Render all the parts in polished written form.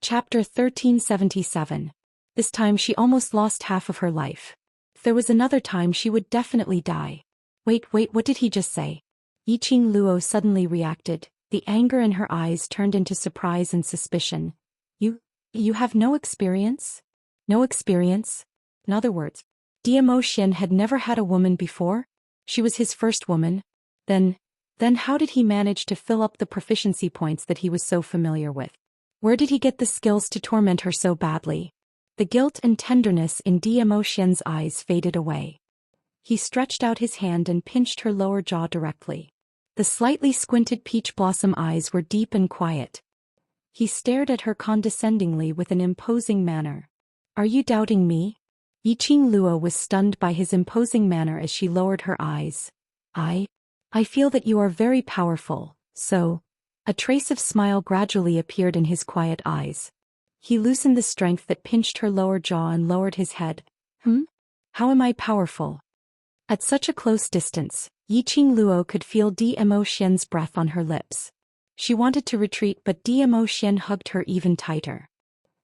Chapter 1377. This time she almost lost half of her life. If there was another time she would definitely die. Wait, what did he just say? Yiqing Luo suddenly reacted, the anger in her eyes turned into surprise and suspicion. You have no experience? No experience? In other words, Zhou Xian had never had a woman before? She was his first woman? Then how did he manage to fill up the proficiency points that he was so familiar with? Where did he get the skills to torment her so badly? The guilt and tenderness in Zhou Xian's eyes faded away. He stretched out his hand and pinched her lower jaw directly. The slightly squinted peach blossom eyes were deep and quiet. He stared at her condescendingly with an imposing manner. Are you doubting me? Yiqing Luo was stunned by his imposing manner as she lowered her eyes. I feel that you are very powerful, so... A trace of smile gradually appeared in his quiet eyes. He loosened the strength that pinched her lower jaw and lowered his head. How am I powerful? At such a close distance, Yiqing Luo could feel Zhou Xian's breath on her lips. She wanted to retreat, but Zhou Xian hugged her even tighter.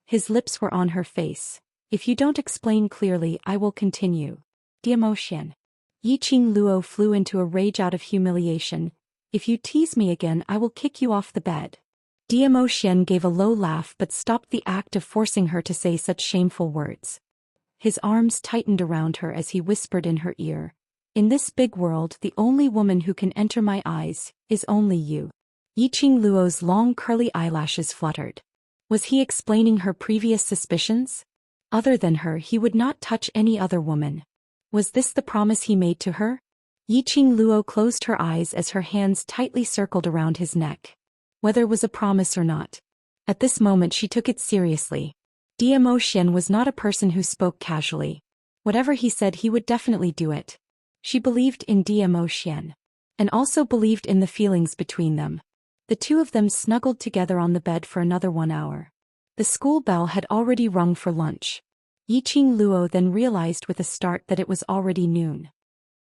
His lips were on her face. If you don't explain clearly, I will continue. Zhou Xian. Yiqing Luo flew into a rage out of humiliation. If you tease me again, I will kick you off the bed. Zhou Xian gave a low laugh but stopped the act of forcing her to say such shameful words. His arms tightened around her as he whispered in her ear. In this big world, the only woman who can enter my eyes is only you. Yiqing Luo's long curly eyelashes fluttered. Was he explaining her previous suspicions? Other than her, he would not touch any other woman. Was this the promise he made to her? Yiqing Luo closed her eyes as her hands tightly circled around his neck. Whether it was a promise or not. At this moment she took it seriously. Zhou Xian was not a person who spoke casually. Whatever he said, he would definitely do it. She believed in Zhou Xian. And also believed in the feelings between them. The two of them snuggled together on the bed for another 1 hour. The school bell had already rung for lunch. Yiqing Luo then realized with a start that it was already noon.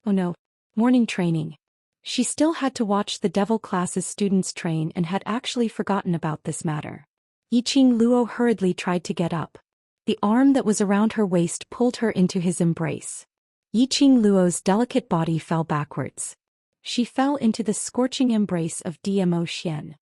Oh no. Morning training. She still had to watch the devil class's students train and had actually forgotten about this matter. Yiqing Luo hurriedly tried to get up. The arm that was around her waist pulled her into his embrace. Yiqing Luo's delicate body fell backwards. She fell into the scorching embrace of Zhou Xian.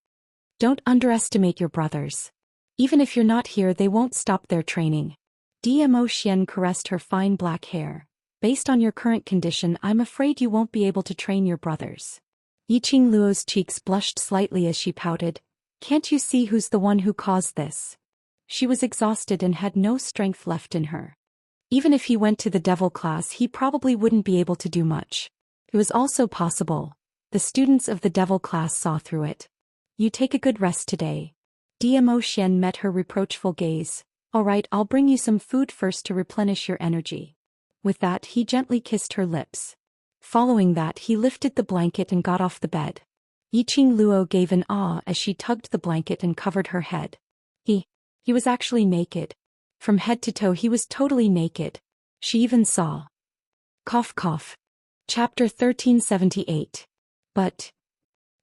Don't underestimate your brothers. Even if you're not here, they won't stop their training. Zhou Xian caressed her fine black hair. Based on your current condition, I'm afraid you won't be able to train your brothers. Yiqing Luo's cheeks blushed slightly as she pouted. Can't you see who's the one who caused this? She was exhausted and had no strength left in her. Even if he went to the devil class, he probably wouldn't be able to do much. It was also possible. The students of the devil class saw through it. You take a good rest today. Zhou Xian met her reproachful gaze. All right, I'll bring you some food first to replenish your energy. With that, he gently kissed her lips. Following that, he lifted the blanket and got off the bed. Yiqing Luo gave an ah as she tugged the blanket and covered her head. He was actually naked. From head to toe he was totally naked. She even saw. Cough cough. Chapter 1378. But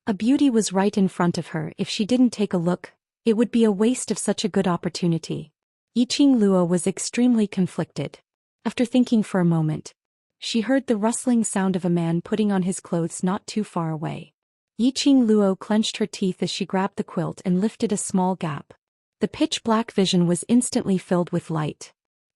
a beauty was right in front of her. If she didn't take a look, it would be a waste of such a good opportunity. Yiqing Luo was extremely conflicted. After thinking for a moment, she heard the rustling sound of a man putting on his clothes not too far away. Yiqing Luo clenched her teeth as she grabbed the quilt and lifted a small gap. The pitch-black vision was instantly filled with light.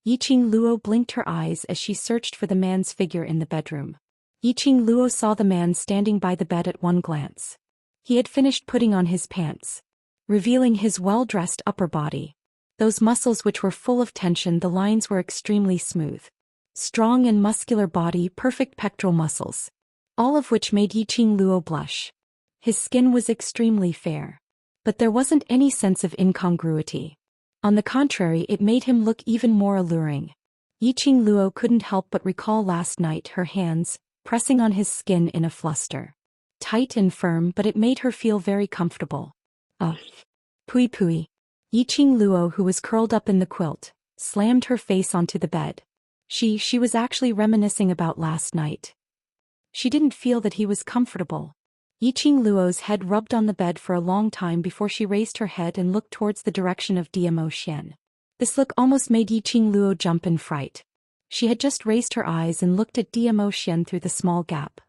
Yiqing Luo blinked her eyes as she searched for the man's figure in the bedroom. Yiqing Luo saw the man standing by the bed at one glance. He had finished putting on his pants, revealing his well-dressed upper body. Those muscles which were full of tension, the lines were extremely smooth. Strong and muscular body, perfect pectoral muscles. All of which made Yiqing Luo blush. His skin was extremely fair. But there wasn't any sense of incongruity. On the contrary, it made him look even more alluring. Yiqing Luo couldn't help but recall last night, her hands, pressing on his skin in a fluster. Tight and firm, but it made her feel very comfortable. Pui pui. Yiqing Luo, who was curled up in the quilt, slammed her face onto the bed. She was actually reminiscing about last night. She didn't feel that he was comfortable. Yiqing Luo's head rubbed on the bed for a long time before she raised her head and looked towards the direction of Zhou Xian. This look almost made Yiqing Luo jump in fright. She had just raised her eyes and looked at Zhou Xian through the small gap.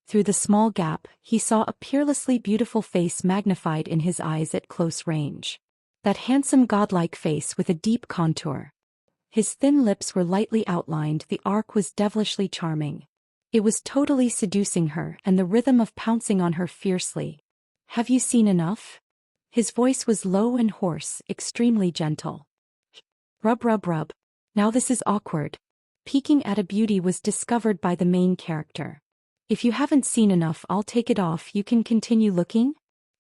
Through the small gap, he saw a peerlessly beautiful face magnified in his eyes at close range. That handsome godlike face with a deep contour. His thin lips were lightly outlined, the arc was devilishly charming. It was totally seducing her, and the rhythm of pouncing on her fiercely. "Have you seen enough?" His voice was low and hoarse, extremely gentle. "Rub rub rub. Now this is awkward." Peeking at a beauty was discovered by the main character. "If you haven't seen enough, I'll take it off, you can continue looking?"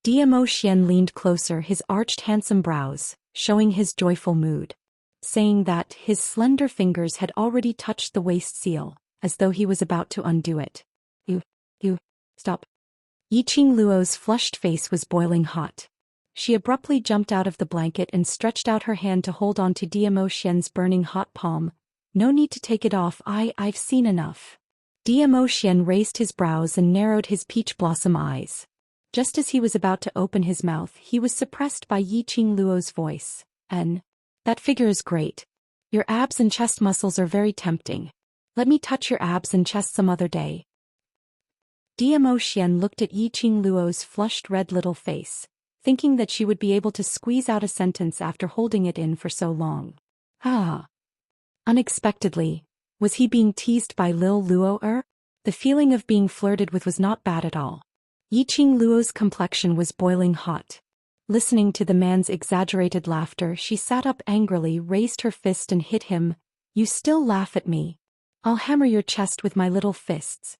Zhou Xian leaned closer, his arched handsome brows, showing his joyful mood. Saying that, his slender fingers had already touched the waist seal, as though he was about to undo it. You, stop." Yiqing Luo's flushed face was boiling hot. She abruptly jumped out of the blanket and stretched out her hand to hold on to Zhou Xian's burning hot palm. "No need to take it off, I've seen enough." Zhou Xian raised his brows and narrowed his peach blossom eyes. Just as he was about to open his mouth, he was suppressed by Yiqing Luo's voice. "That figure is great. Your abs and chest muscles are very tempting. Let me touch your abs and chest some other day." Zhou Xian looked at Yiqing Luo's flushed red little face, thinking that she would be able to squeeze out a sentence after holding it in for so long. Unexpectedly, was he being teased by Lil Luo? The feeling of being flirted with was not bad at all. Yiqing Luo's complexion was boiling hot. Listening to the man's exaggerated laughter, she sat up angrily, raised her fist and hit him. "You still laugh at me? I'll hammer your chest with my little fists."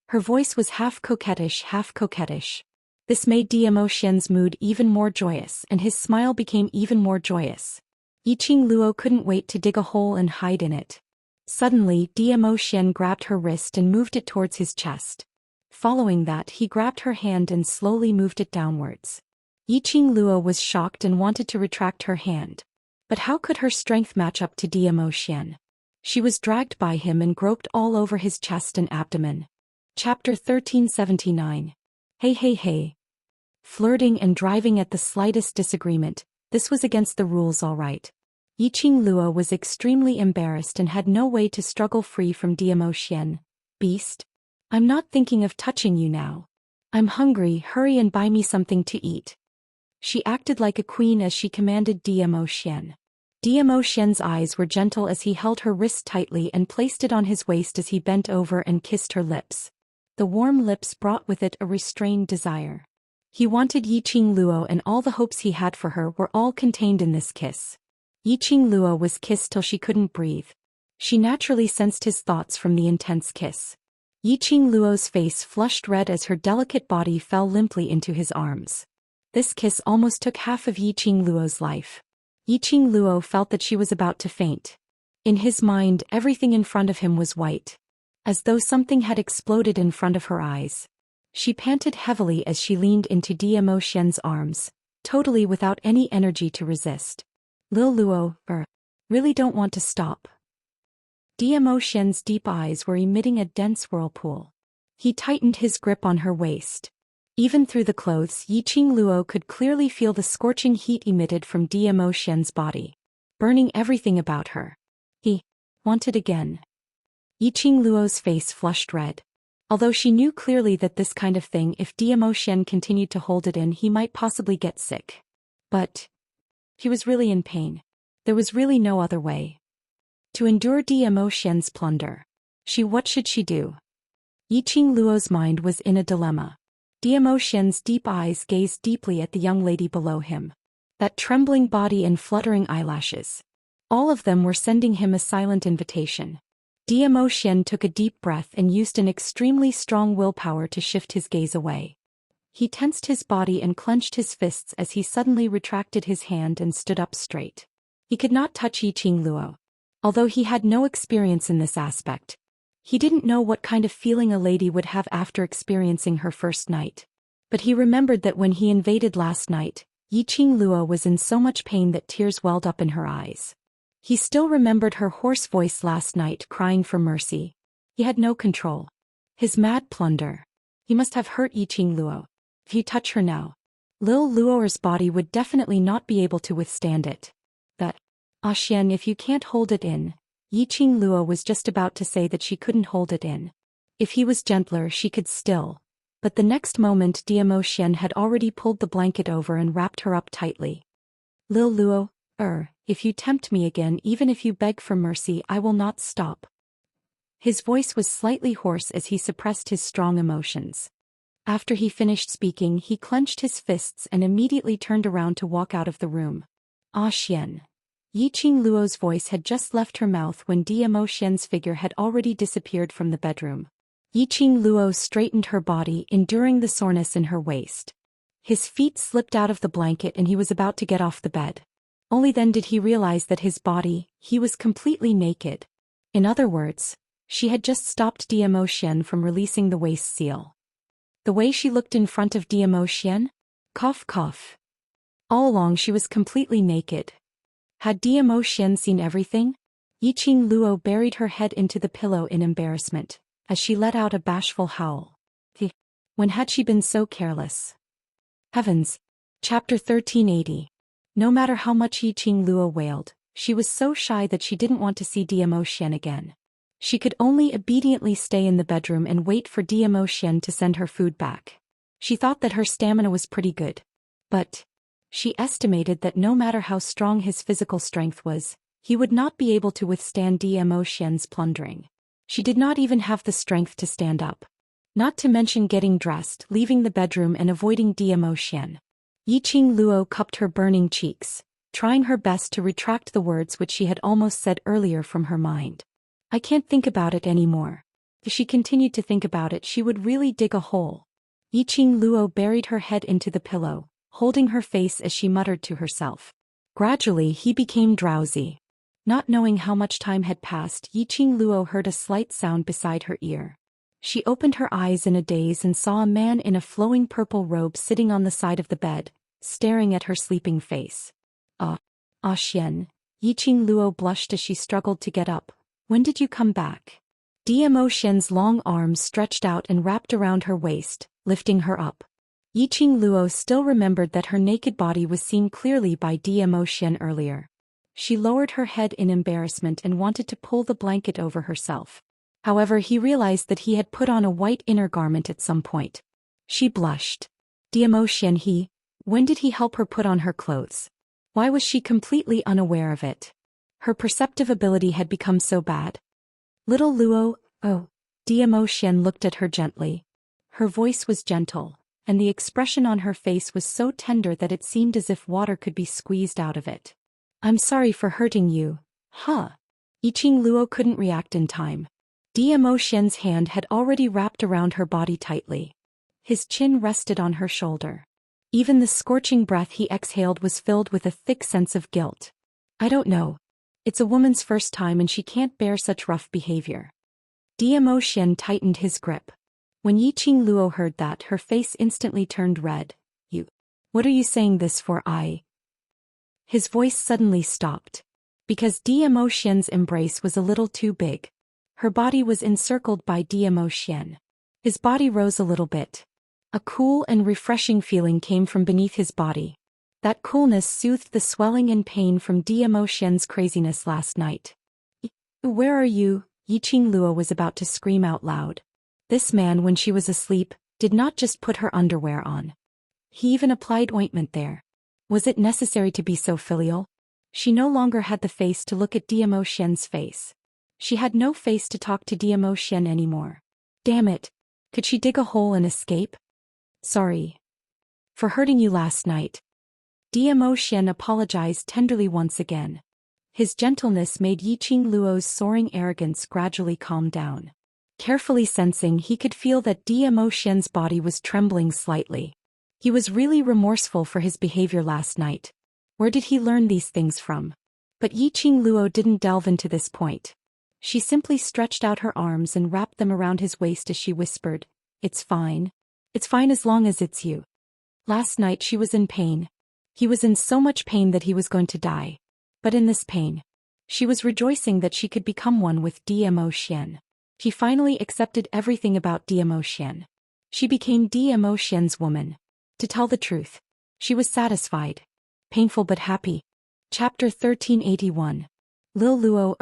Her voice was half coquettish, half coquettish. This made Zhou Xian's mood even more joyous, and his smile became even more joyous. Yiqing Luo couldn't wait to dig a hole and hide in it. Suddenly, Zhou Xian grabbed her wrist and moved it towards his chest. Following that, he grabbed her hand and slowly moved it downwards. Yiqing Luo was shocked and wanted to retract her hand. But how could her strength match up to Zhou Xian? She was dragged by him and groped all over his chest and abdomen. Chapter 1379. Hey. Flirting and driving at the slightest disagreement, this was against the rules all right. Yiqing Luo was extremely embarrassed and had no way to struggle free from Zhou Xian. "Beast. I'm not thinking of touching you now. I'm hungry, hurry and buy me something to eat." She acted like a queen as she commanded Zhou Xian. Zhou Xian's eyes were gentle as he held her wrist tightly and placed it on his waist as he bent over and kissed her lips. The warm lips brought with it a restrained desire. He wanted Yiqing Luo, and all the hopes he had for her were all contained in this kiss. Yiqing Luo was kissed till she couldn't breathe. She naturally sensed his thoughts from the intense kiss. Yiqing Luo's face flushed red as her delicate body fell limply into his arms. This kiss almost took half of Yiqing Luo's life. Yiqing Luo felt that she was about to faint. In his mind, everything in front of him was white. As though something had exploded in front of her eyes. She panted heavily as she leaned into Zhou Xian's arms, totally without any energy to resist. "Lil Luo, really don't want to stop." Zhou Xian's deep eyes were emitting a dense whirlpool. He tightened his grip on her waist. Even through the clothes, Yiqing Luo could clearly feel the scorching heat emitted from Zhou Xian's body, burning everything about her. He wanted again. Yiqing Luo's face flushed red. Although she knew clearly that this kind of thing, if Zhou Xian continued to hold it in, he might possibly get sick. But he was really in pain. There was really no other way. To endure Zhou Xian's plunder. What should she do? Yiqing Luo's mind was in a dilemma. Zhou Xian's deep eyes gazed deeply at the young lady below him. That trembling body and fluttering eyelashes. All of them were sending him a silent invitation. Zhou Xian took a deep breath and used an extremely strong willpower to shift his gaze away. He tensed his body and clenched his fists as he suddenly retracted his hand and stood up straight. He could not touch Yiqing Luo. Although he had no experience in this aspect. He didn't know what kind of feeling a lady would have after experiencing her first night. But he remembered that when he invaded last night, Yiqing Luo was in so much pain that tears welled up in her eyes. He still remembered her hoarse voice last night crying for mercy. He had no control. His mad plunder. He must have hurt Yiqing Luo. If you touch her now, Lil Luo'er's body would definitely not be able to withstand it. That, Xian, if you can't hold it in. Yiqing Luo was just about to say that she couldn't hold it in. If he was gentler she could still. But the next moment Xian had already pulled the blanket over and wrapped her up tightly. Lil Luo, if you tempt me again, even if you beg for mercy, I will not stop. His voice was slightly hoarse as he suppressed his strong emotions. After he finished speaking, he clenched his fists and immediately turned around to walk out of the room. Xian. Yiqing Luo's voice had just left her mouth when Xian's figure had already disappeared from the bedroom. Yiqing Luo straightened her body, enduring the soreness in her waist. His feet slipped out of the blanket and he was about to get off the bed. Only then did he realize that he was completely naked. In other words, she had just stopped Xian from releasing the waist seal. The way she looked in front of Xian? Cough cough. All along she was completely naked. Had Xian seen everything? Yiqing Luo buried her head into the pillow in embarrassment, as she let out a bashful howl. When had she been so careless? Heavens. Chapter 1380. No matter how much Yiqing Luo wailed, she was so shy that she didn't want to see Xian again. She could only obediently stay in the bedroom and wait for Xian to send her food back. She thought that her stamina was pretty good. But she estimated that no matter how strong his physical strength was, he would not be able to withstand Xian's plundering. She did not even have the strength to stand up. Not to mention getting dressed, leaving the bedroom and avoiding Xian. Yiqing Luo cupped her burning cheeks, trying her best to retract the words which she had almost said earlier from her mind. I can't think about it anymore. If she continued to think about it, she would really dig a hole. Yiqing Luo buried her head into the pillow, holding her face as she muttered to herself. Gradually he became drowsy. Not knowing how much time had passed, Yiqing Luo heard a slight sound beside her ear. She opened her eyes in a daze and saw a man in a flowing purple robe sitting on the side of the bed, staring at her sleeping face. Xian. Yiqing Luo blushed as she struggled to get up. When did you come back? Xian's long arms stretched out and wrapped around her waist, lifting her up. Yiqing Luo still remembered that her naked body was seen clearly by Xian earlier. She lowered her head in embarrassment and wanted to pull the blanket over herself. However, he realized that he had put on a white inner garment at some point. She blushed. Xian, when did he help her put on her clothes? Why was she completely unaware of it? Her perceptive ability had become so bad. Little Luo, Xian looked at her gently. Her voice was gentle, and the expression on her face was so tender that it seemed as if water could be squeezed out of it. I'm sorry for hurting you. Yiqing Luo couldn't react in time. Xian's hand had already wrapped around her body tightly. His chin rested on her shoulder. Even the scorching breath he exhaled was filled with a thick sense of guilt. I don't know. It's a woman's first time and she can't bear such rough behavior. Xian tightened his grip. When Yiqing Luo heard that, her face instantly turned red. What are you saying this for? His voice suddenly stopped. Because Xian's embrace was a little too big. Her body was encircled by Xian. His body rose a little bit. A cool and refreshing feeling came from beneath his body. That coolness soothed the swelling and pain from Xian's craziness last night. Where are you? Yiqing Luo was about to scream out loud. This man, when she was asleep, did not just put her underwear on. He even applied ointment there. Was it necessary to be so filial? She no longer had the face to look at Xian's face. She had no face to talk to Xian anymore. Damn it! Could she dig a hole and escape? Sorry for hurting you last night. Xian apologized tenderly once again. His gentleness made Yiqing Luo's soaring arrogance gradually calm down. Carefully sensing, he could feel that Xian's body was trembling slightly. He was really remorseful for his behavior last night. Where did he learn these things from? But Yiqing Luo didn't delve into this point. She simply stretched out her arms and wrapped them around his waist as she whispered, It's fine. It's fine as long as it's you. Last night she was in pain. He was in so much pain that he was going to die. But in this pain, she was rejoicing that she could become one with Xian. She finally accepted everything about Xian. She became Dmo Xian's woman. To tell the truth, she was satisfied. Painful but happy. Chapter 1381. Lil Luo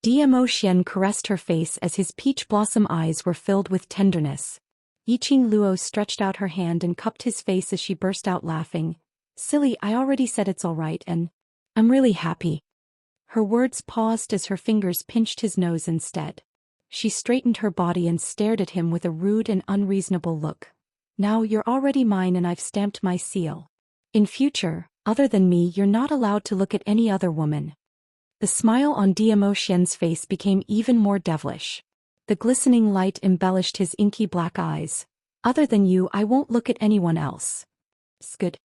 Dmo Xian caressed her face as his peach blossom eyes were filled with tenderness. Yiqing Luo stretched out her hand and cupped his face as she burst out laughing. Silly, I already said it's all right and I'm really happy. Her words paused as her fingers pinched his nose instead. She straightened her body and stared at him with a rude and unreasonable look. Now you're already mine and I've stamped my seal. In future, other than me, you're not allowed to look at any other woman. The smile on Dmo Xian's face became even more devilish. The glistening light embellished his inky black eyes. Other than you, I won't look at anyone else. Good.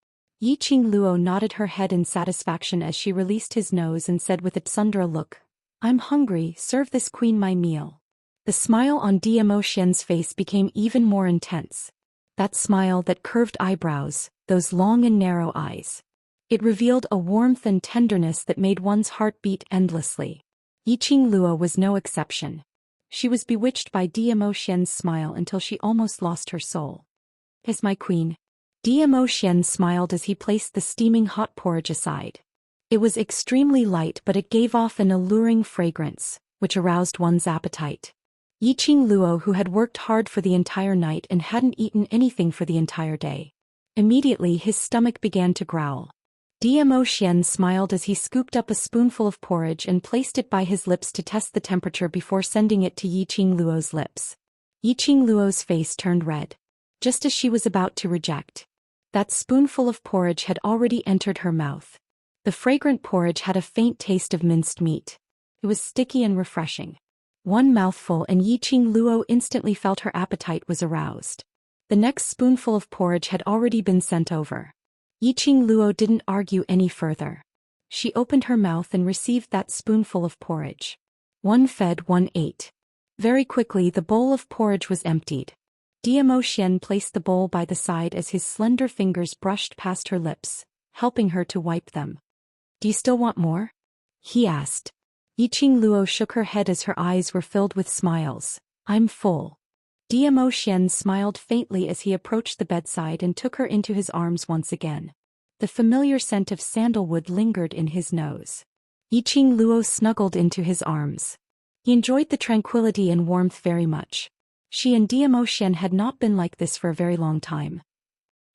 Yiqing Luo nodded her head in satisfaction as she released his nose and said with a tsundere look, I'm hungry, serve this queen my meal. The smile on Dmo Xian's face became even more intense. That smile, that curved eyebrows, those long and narrow eyes. It revealed a warmth and tenderness that made one's heart beat endlessly. Yiqing Luo was no exception. She was bewitched by Dmo Xian's smile until she almost lost her soul. As my queen. Dmo Xian smiled as he placed the steaming hot porridge aside. It was extremely light, but it gave off an alluring fragrance, which aroused one's appetite. Yiqing Luo, who had worked hard for the entire night and hadn't eaten anything for the entire day. Immediately his stomach began to growl. Dmo Xian smiled as he scooped up a spoonful of porridge and placed it by his lips to test the temperature before sending it to Yiqing Luo's lips. Yiqing Luo's face turned red. Just as she was about to reject. That spoonful of porridge had already entered her mouth. The fragrant porridge had a faint taste of minced meat. It was sticky and refreshing. One mouthful and Yiqing Luo instantly felt her appetite was aroused. The next spoonful of porridge had already been sent over. Yiqing Luo didn't argue any further. She opened her mouth and received that spoonful of porridge. One fed, one ate. Very quickly the bowl of porridge was emptied. Dmo Xian placed the bowl by the side as his slender fingers brushed past her lips, helping her to wipe them. Do you still want more? He asked. Yiqing Luo shook her head as her eyes were filled with smiles. I'm full. Dmo Xian smiled faintly as he approached the bedside and took her into his arms once again. The familiar scent of sandalwood lingered in his nose. Yiqing Luo snuggled into his arms. He enjoyed the tranquility and warmth very much. She and Dmo Xian had not been like this for a very long time.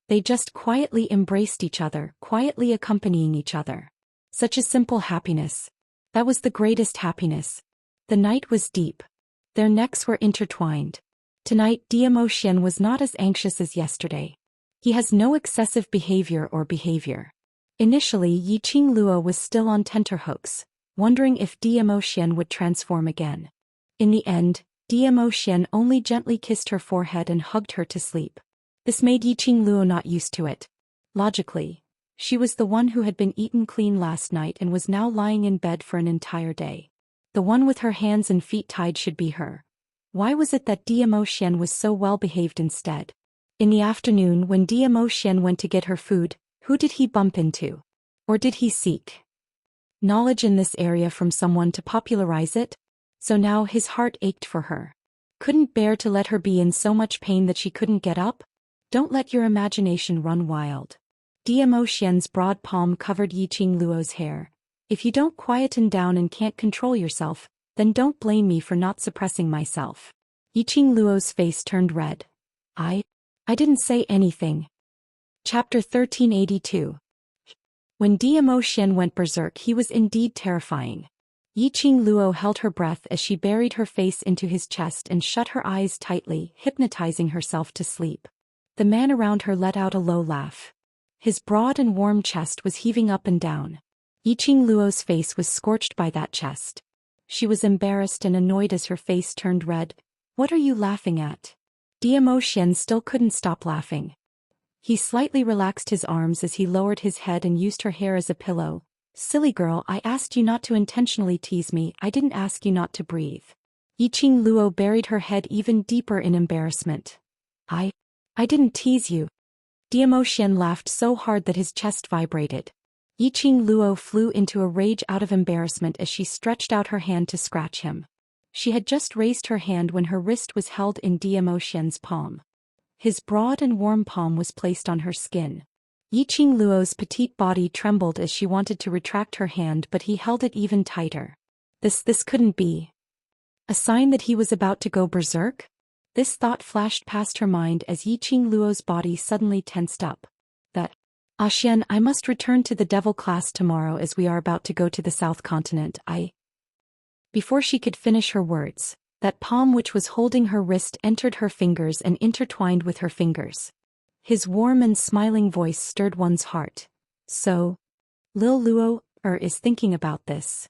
They just quietly embraced each other, quietly accompanying each other. Such a simple happiness. That was the greatest happiness. The night was deep. Their necks were intertwined. Tonight Dmo Xian was not as anxious as yesterday. He has no excessive behavior. Initially Yiqing Luo was still on tenterhooks, wondering if Dmo Xian would transform again. In the end, Dmo Xian only gently kissed her forehead and hugged her to sleep. This made Yiqing Luo not used to it. Logically, she was the one who had been eaten clean last night and was now lying in bed for an entire day. The one with her hands and feet tied should be her. Why was it that Dmo Xian was so well behaved instead? In the afternoon when Dmo Xian went to get her food, who did he bump into? Or did he seek knowledge in this area from someone to popularize it? So now his heart ached for her. Couldn't bear to let her be in so much pain that she couldn't get up? Don't let your imagination run wild. Dmo Xian's broad palm covered Yiqing Luo's hair. If you don't quieten down and can't control yourself, then don't blame me for not suppressing myself. Yiqing Luo's face turned red. I didn't say anything. Chapter 1382. When Dmo Xian went berserk, he was indeed terrifying. Yiqing Luo held her breath as she buried her face into his chest and shut her eyes tightly, hypnotizing herself to sleep. The man around her let out a low laugh. His broad and warm chest was heaving up and down. Yiqing Luo's face was scorched by that chest. She was embarrassed and annoyed as her face turned red. What are you laughing at? Dmo Xian still couldn't stop laughing. He slightly relaxed his arms as he lowered his head and used her hair as a pillow. Silly girl, I asked you not to intentionally tease me, I didn't ask you not to breathe. Yiqing Luo buried her head even deeper in embarrassment. I didn't tease you. Dmo Xian laughed so hard that his chest vibrated. Yiqing Luo flew into a rage out of embarrassment as she stretched out her hand to scratch him. She had just raised her hand when her wrist was held in Dmo Xian's palm. His broad and warm palm was placed on her skin. Yiqing Luo's petite body trembled as she wanted to retract her hand, but he held it even tighter. This couldn't be. A sign that he was about to go berserk? This thought flashed past her mind as Yiqing Luo's body suddenly tensed up. Xian, I must return to the devil class tomorrow as we are about to go to the South Continent. Before she could finish her words, that palm which was holding her wrist entered her fingers and intertwined with her fingers. His warm and smiling voice stirred one's heart. So, Lil Luo is thinking about this.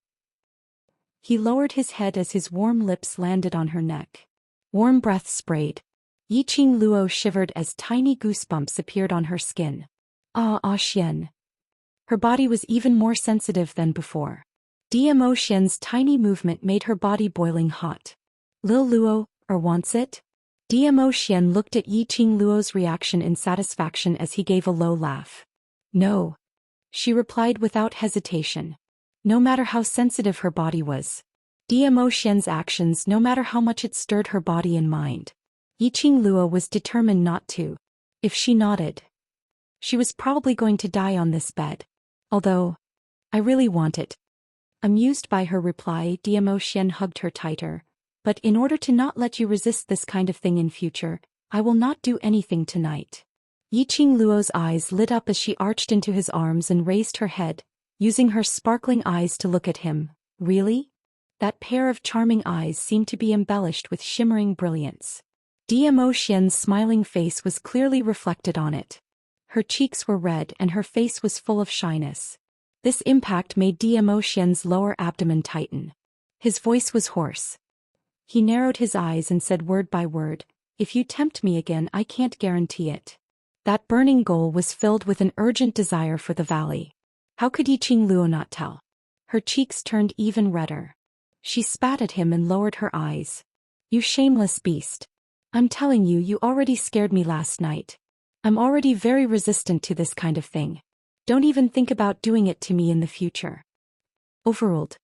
He lowered his head as his warm lips landed on her neck. Warm breath sprayed. Yiqing Luo shivered as tiny goosebumps appeared on her skin. Xian. Her body was even more sensitive than before. Dmo Xian's tiny movement made her body boiling hot. Lil Luo wants it? Dmo Xian looked at Yiqing Luo's reaction in satisfaction as he gave a low laugh. No. She replied without hesitation. No matter how sensitive her body was. Dmo Xian's actions, no matter how much it stirred her body and mind. Yiqing Luo was determined not to. If she nodded, she was probably going to die on this bed. Although, I really want it. Amused by her reply, Dmo Xian hugged her tighter. But in order to not let you resist this kind of thing in future, I will not do anything tonight. Yiqing Luo's eyes lit up as she arched into his arms and raised her head, using her sparkling eyes to look at him. Really? That pair of charming eyes seemed to be embellished with shimmering brilliance. Dmo Xian's smiling face was clearly reflected on it. Her cheeks were red and her face was full of shyness. This impact made Dmo Xian's lower abdomen tighten. His voice was hoarse. He narrowed his eyes and said word by word, "If you tempt me again, I can't guarantee it." That burning goal was filled with an urgent desire for the valley. How could Yiqing Luo not tell? Her cheeks turned even redder. She spat at him and lowered her eyes. "You shameless beast. I'm telling you, you already scared me last night. I'm already very resistant to this kind of thing. Don't even think about doing it to me in the future." Overruled.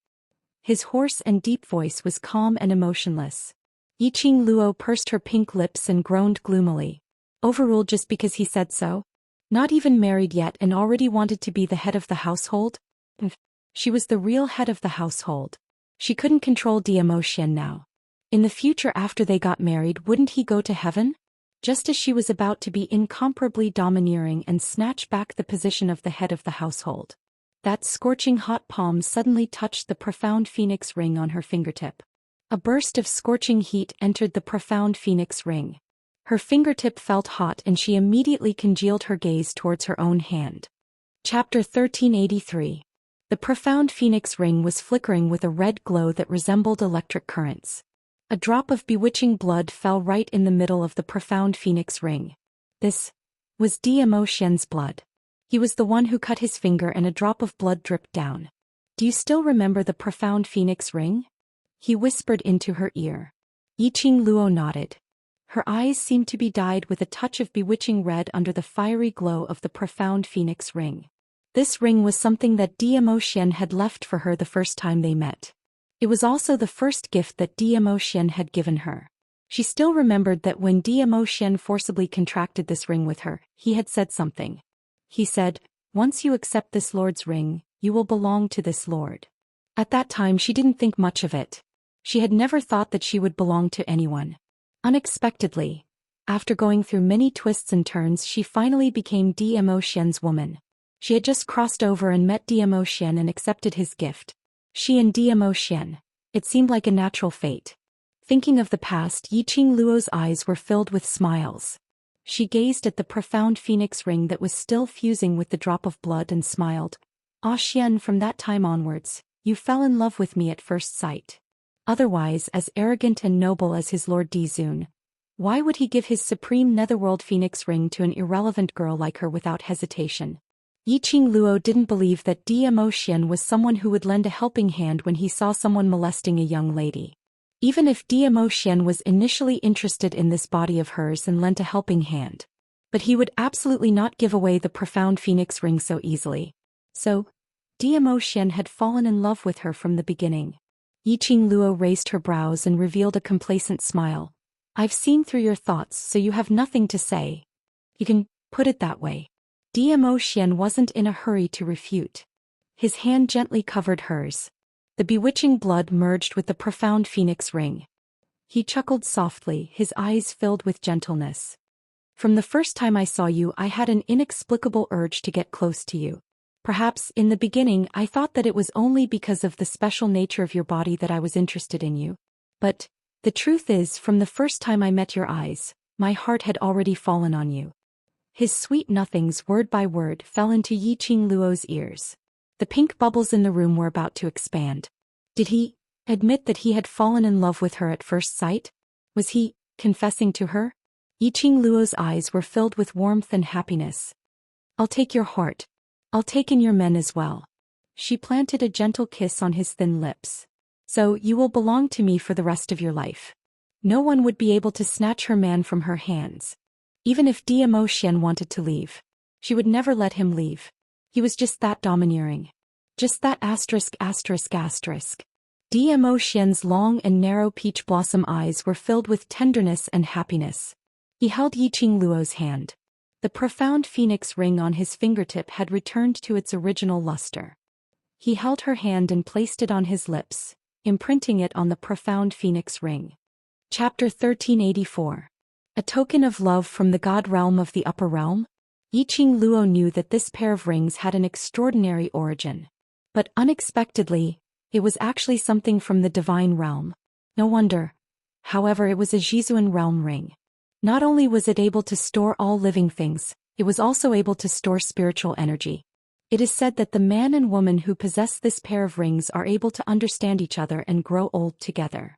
His hoarse and deep voice was calm and emotionless. Yiqing Luo pursed her pink lips and groaned gloomily. Overruled just because he said so? Not even married yet and already wanted to be the head of the household? She was the real head of the household. She couldn't control Dmo Xian now. In the future after they got married, wouldn't he go to heaven? Just as she was about to be incomparably domineering and snatch back the position of the head of the household. That scorching hot palm suddenly touched the profound phoenix ring on her fingertip. A burst of scorching heat entered the profound phoenix ring. Her fingertip felt hot and she immediately congealed her gaze towards her own hand. Chapter 1383. The profound phoenix ring was flickering with a red glow that resembled electric currents. A drop of bewitching blood fell right in the middle of the profound phoenix ring. This was Dmo Xian's blood. He was the one who cut his finger and a drop of blood dripped down. "Do you still remember the profound phoenix ring?" he whispered into her ear. Yiqing Luo nodded. Her eyes seemed to be dyed with a touch of bewitching red under the fiery glow of the profound phoenix ring. This ring was something that Dmo Xian had left for her the first time they met. It was also the first gift that Dmo Xian had given her. She still remembered that when Dmo Xian forcibly contracted this ring with her, he had said something. He said, "Once you accept this lord's ring, you will belong to this lord." At that time she didn't think much of it. She had never thought that she would belong to anyone. Unexpectedly, after going through many twists and turns, she finally became Dmo Xian's woman. She had just crossed over and met Dmo Xian and accepted his gift. She and Dmo Xian. It seemed like a natural fate. Thinking of the past, Yiqing Luo's eyes were filled with smiles. She gazed at the profound phoenix ring that was still fusing with the drop of blood and smiled. "Xian, from that time onwards, you fell in love with me at first sight." Otherwise as arrogant and noble as his Lord Dizun, why would he give his supreme netherworld phoenix ring to an irrelevant girl like her without hesitation? Yiqing Luo didn't believe that Dmo Xian was someone who would lend a helping hand when he saw someone molesting a young lady. Even if Dmo Xian was initially interested in this body of hers and lent a helping hand. But he would absolutely not give away the profound phoenix ring so easily. So, Dmo Xian had fallen in love with her from the beginning. Yiqing Luo raised her brows and revealed a complacent smile. I've seen through your thoughts, so you have nothing to say. You can put it that way. Zhou Xian wasn't in a hurry to refute. His hand gently covered hers. The bewitching blood merged with the profound phoenix ring. He chuckled softly, his eyes filled with gentleness. From the first time I saw you, I had an inexplicable urge to get close to you. Perhaps, in the beginning, I thought that it was only because of the special nature of your body that I was interested in you. But the truth is, from the first time I met your eyes, my heart had already fallen on you. His sweet nothings, word by word, fell into Yiqing Luo's ears. The pink bubbles in the room were about to expand. Did he admit that he had fallen in love with her at first sight? Was he confessing to her? Yiqing Luo's eyes were filled with warmth and happiness. I'll take your heart. I'll take in your men as well. She planted a gentle kiss on his thin lips. So you will belong to me for the rest of your life. No one would be able to snatch her man from her hands. Even if Zhou Xian wanted to leave, she would never let him leave. He was just that domineering. Just that asterisk. Zhou Xian's long and narrow peach blossom eyes were filled with tenderness and happiness. He held Yiqing Luo's hand. The profound phoenix ring on his fingertip had returned to its original luster. He held her hand and placed it on his lips, imprinting it on the profound phoenix ring. Chapter 1384. A token of love from the god realm of the upper realm? Yiqing Luo knew that this pair of rings had an extraordinary origin. But unexpectedly, it was actually something from the divine realm. No wonder. However, it was a Zhizuan realm ring. Not only was it able to store all living things, it was also able to store spiritual energy. It is said that the man and woman who possess this pair of rings are able to understand each other and grow old together.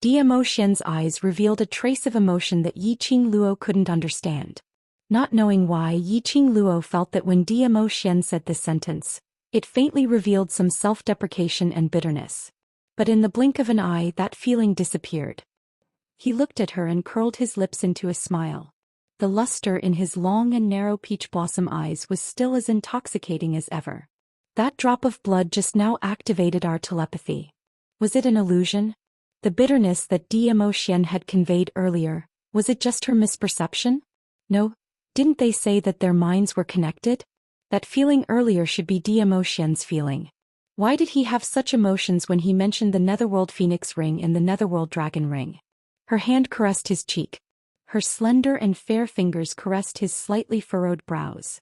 Zhou Xian's eyes revealed a trace of emotion that Yiqing Luo couldn't understand. Not knowing why, Yiqing Luo felt that when Zhou Xian said this sentence, it faintly revealed some self-deprecation and bitterness. But in the blink of an eye, that feeling disappeared. He looked at her and curled his lips into a smile. The luster in his long and narrow peach blossom eyes was still as intoxicating as ever. That drop of blood just now activated our telepathy. Was it an illusion? The bitterness that Zhou Xian had conveyed earlier, was it just her misperception? No, didn't they say that their minds were connected? That feeling earlier should be Zhou Xian's feeling. Why did he have such emotions when he mentioned the Netherworld Phoenix Ring and the Netherworld Dragon Ring? Her hand caressed his cheek. Her slender and fair fingers caressed his slightly furrowed brows.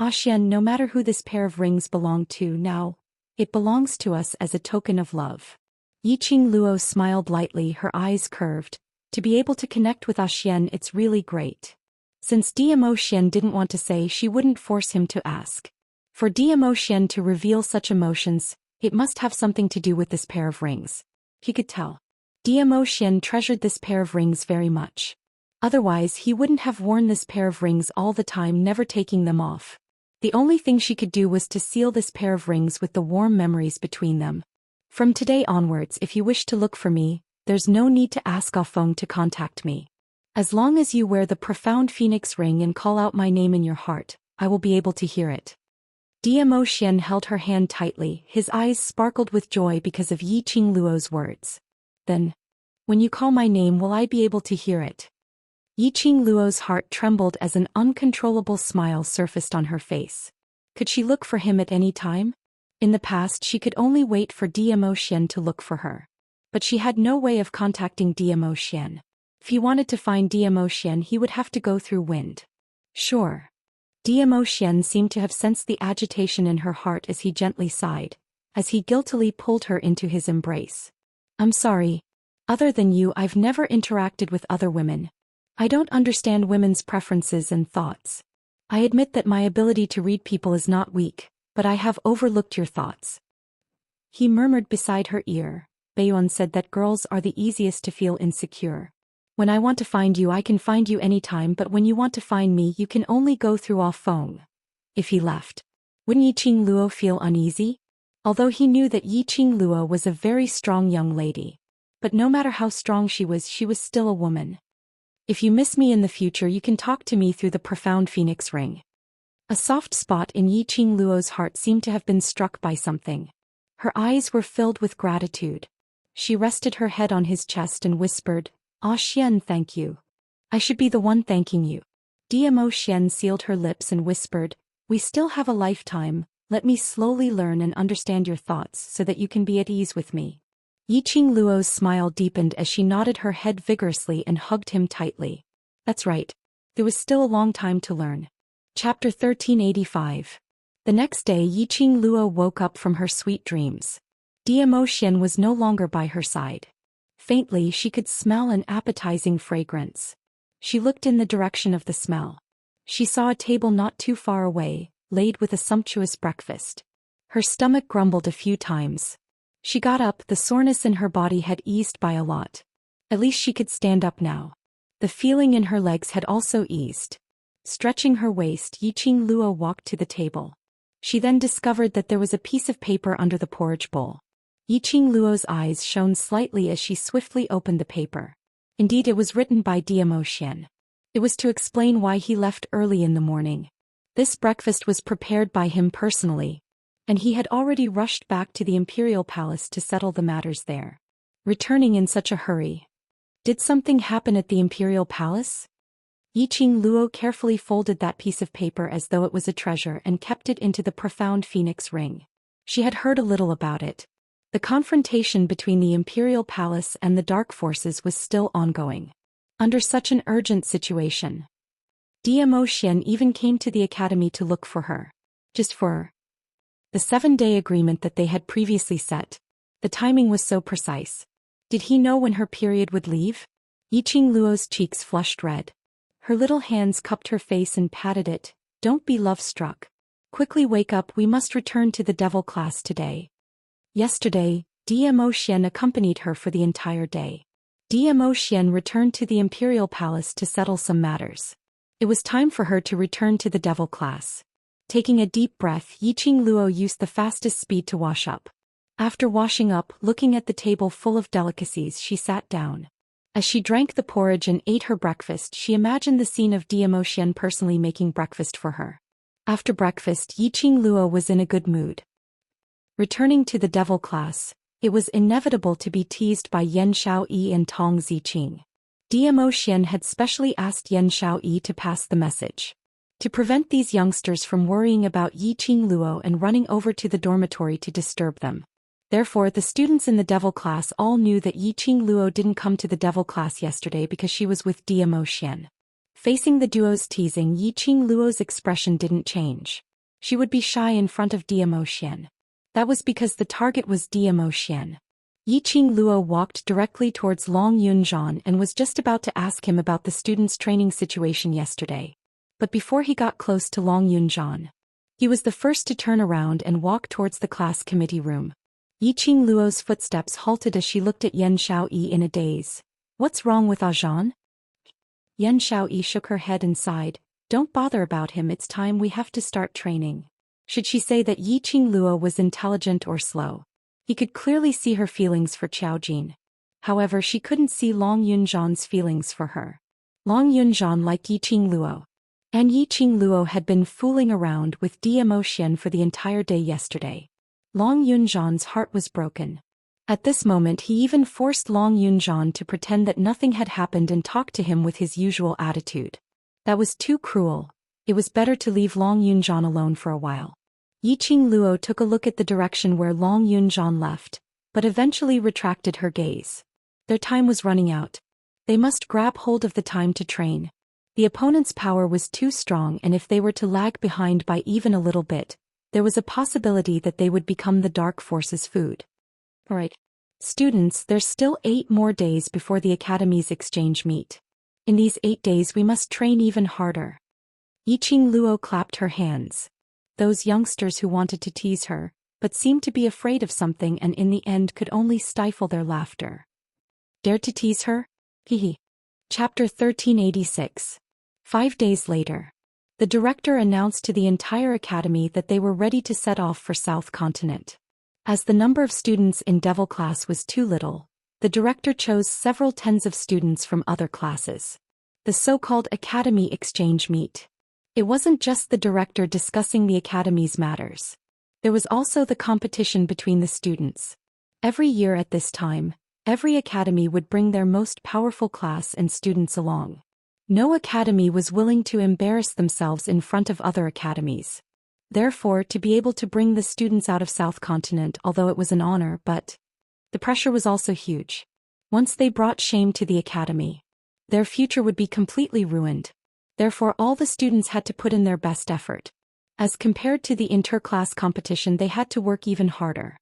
Xian, no matter who this pair of rings belong to now, it belongs to us as a token of love. Yiqing Luo smiled lightly, her eyes curved. To be able to connect with Xian, it's really great. Since Zhou Xian didn't want to say, she wouldn't force him to ask. For Zhou Xian to reveal such emotions, it must have something to do with this pair of rings. He could tell. Zhou Xian treasured this pair of rings very much. Otherwise, he wouldn't have worn this pair of rings all the time, never taking them off. The only thing she could do was to seal this pair of rings with the warm memories between them. From today onwards, if you wish to look for me, there's no need to ask Feng to contact me. As long as you wear the profound phoenix ring and call out my name in your heart, I will be able to hear it. Zhou Xian held her hand tightly, his eyes sparkled with joy because of Yiqing Luo's words. Then, when you call my name, will I be able to hear it? Yiqing Luo's heart trembled as an uncontrollable smile surfaced on her face. Could she look for him at any time? In the past, she could only wait for Zhou Xian to look for her. But she had no way of contacting Zhou Xian. If he wanted to find Zhou Xian, he would have to go through wind. Sure. Zhou Xian seemed to have sensed the agitation in her heart as he gently sighed, as he guiltily pulled her into his embrace. I'm sorry. Other than you, I've never interacted with other women. I don't understand women's preferences and thoughts. I admit that my ability to read people is not weak, but I have overlooked your thoughts. He murmured beside her ear. Baiyuan said that girls are the easiest to feel insecure. When I want to find you, I can find you anytime, but when you want to find me, you can only go through Feng. If he left, wouldn't Yiqing Luo feel uneasy? Although he knew that Yiqing Luo was a very strong young lady. But no matter how strong she was still a woman. If you miss me in the future, you can talk to me through the profound phoenix ring. A soft spot in Yiqing Luo's heart seemed to have been struck by something. Her eyes were filled with gratitude. She rested her head on his chest and whispered, Ah Xian, thank you. I should be the one thanking you. Zhou Xian sealed her lips and whispered, we still have a lifetime, let me slowly learn and understand your thoughts so that you can be at ease with me. Yiqing Luo's smile deepened as she nodded her head vigorously and hugged him tightly. That's right. There was still a long time to learn. Chapter 1385. The next day Yiqing Luo woke up from her sweet dreams. Zhou Xian was no longer by her side. Faintly she could smell an appetizing fragrance. She looked in the direction of the smell. She saw a table not too far away, laid with a sumptuous breakfast. Her stomach grumbled a few times. She got up, the soreness in her body had eased by a lot. At least she could stand up now. The feeling in her legs had also eased. Stretching her waist, Yiqing Luo walked to the table. She then discovered that there was a piece of paper under the porridge bowl. Yiqing Luo's eyes shone slightly as she swiftly opened the paper. Indeed, it was written by Zhou Xian. It was to explain why he left early in the morning. This breakfast was prepared by him personally, and he had already rushed back to the imperial palace to settle the matters there. Returning in such a hurry. Did something happen at the imperial palace? Yiqing Luo carefully folded that piece of paper as though it was a treasure and kept it into the profound phoenix ring. She had heard a little about it. The confrontation between the imperial palace and the dark forces was still ongoing. Under such an urgent situation, Zhou Xian even came to the academy to look for her. Just for her. The 7-day agreement that they had previously set. The timing was so precise. Did he know when her period would leave? Yiqing Luo's cheeks flushed red. Her little hands cupped her face and patted it. Don't be love-struck. Quickly wake up, we must return to the devil class today. Yesterday, Zhou Xian accompanied her for the entire day. Zhou Xian returned to the imperial palace to settle some matters. It was time for her to return to the devil class. Taking a deep breath, Yiqing Luo used the fastest speed to wash up. After washing up, looking at the table full of delicacies, she sat down. As she drank the porridge and ate her breakfast, she imagined the scene of Zhou Xian personally making breakfast for her. After breakfast, Yiqing Luo was in a good mood. Returning to the devil class, it was inevitable to be teased by Yan Shaoyi and Tong Ziqing. Zhou Xian had specially asked Yan Shaoyi to pass the message. To prevent these youngsters from worrying about Yiqing Luo and running over to the dormitory to disturb them. Therefore, the students in the devil class all knew that Yiqing Luo didn't come to the devil class yesterday because she was with Zhou Xian. Facing the duo's teasing, Yiqing Luo's expression didn't change. She would be shy in front of Zhou Xian. That was because the target was Zhou Xian. Yiqing Luo walked directly towards Long Yunzhan and was just about to ask him about the students' training situation yesterday. But before he got close to Long Yunzhan, he was the first to turn around and walk towards the class committee room. Yiqing Luo's footsteps halted as she looked at Yan Shaoyi in a daze. What's wrong with Zhan? Yan Shaoyi shook her head and sighed. Don't bother about him, it's time we have to start training. Should she say that Yiqing Luo was intelligent or slow? He could clearly see her feelings for Qiaojin. However, she couldn't see Long Yunzhan's feelings for her. Long Yunzhan liked Yiqing Luo. And Yiqing Luo had been fooling around with Zhou Xian for the entire day yesterday. Long Yunzhan's heart was broken. At this moment he even forced Long Yunzhan to pretend that nothing had happened and talk to him with his usual attitude. That was too cruel. It was better to leave Long Yunzhan alone for a while. Yiqing Luo took a look at the direction where Long Yunzhan left, but eventually retracted her gaze. Their time was running out. They must grab hold of the time to train. The opponent's power was too strong, and if they were to lag behind by even a little bit, there was a possibility that they would become the dark force's food. Alright. Students, there's still 8 more days before the Academy's exchange meet. In these 8 days we must train even harder. Yiqing Luo clapped her hands. Those youngsters who wanted to tease her, but seemed to be afraid of something and in the end could only stifle their laughter. Dared to tease her? Hehe. Chapter 1386. 5 days later. The director announced to the entire academy that they were ready to set off for South Continent. As the number of students in Devil class was too little, the director chose several tens of students from other classes. The so-called Academy Exchange Meet. It wasn't just the director discussing the Academy's matters. There was also the competition between the students. Every year at this time, Every academy would bring their most powerful class and students along. No academy was willing to embarrass themselves in front of other academies. Therefore, to be able to bring the students out of South Continent, although it was an honor, but the pressure was also huge. Once they brought shame to the academy, their future would be completely ruined. Therefore, all the students had to put in their best effort. As compared to the inter-class competition, they had to work even harder.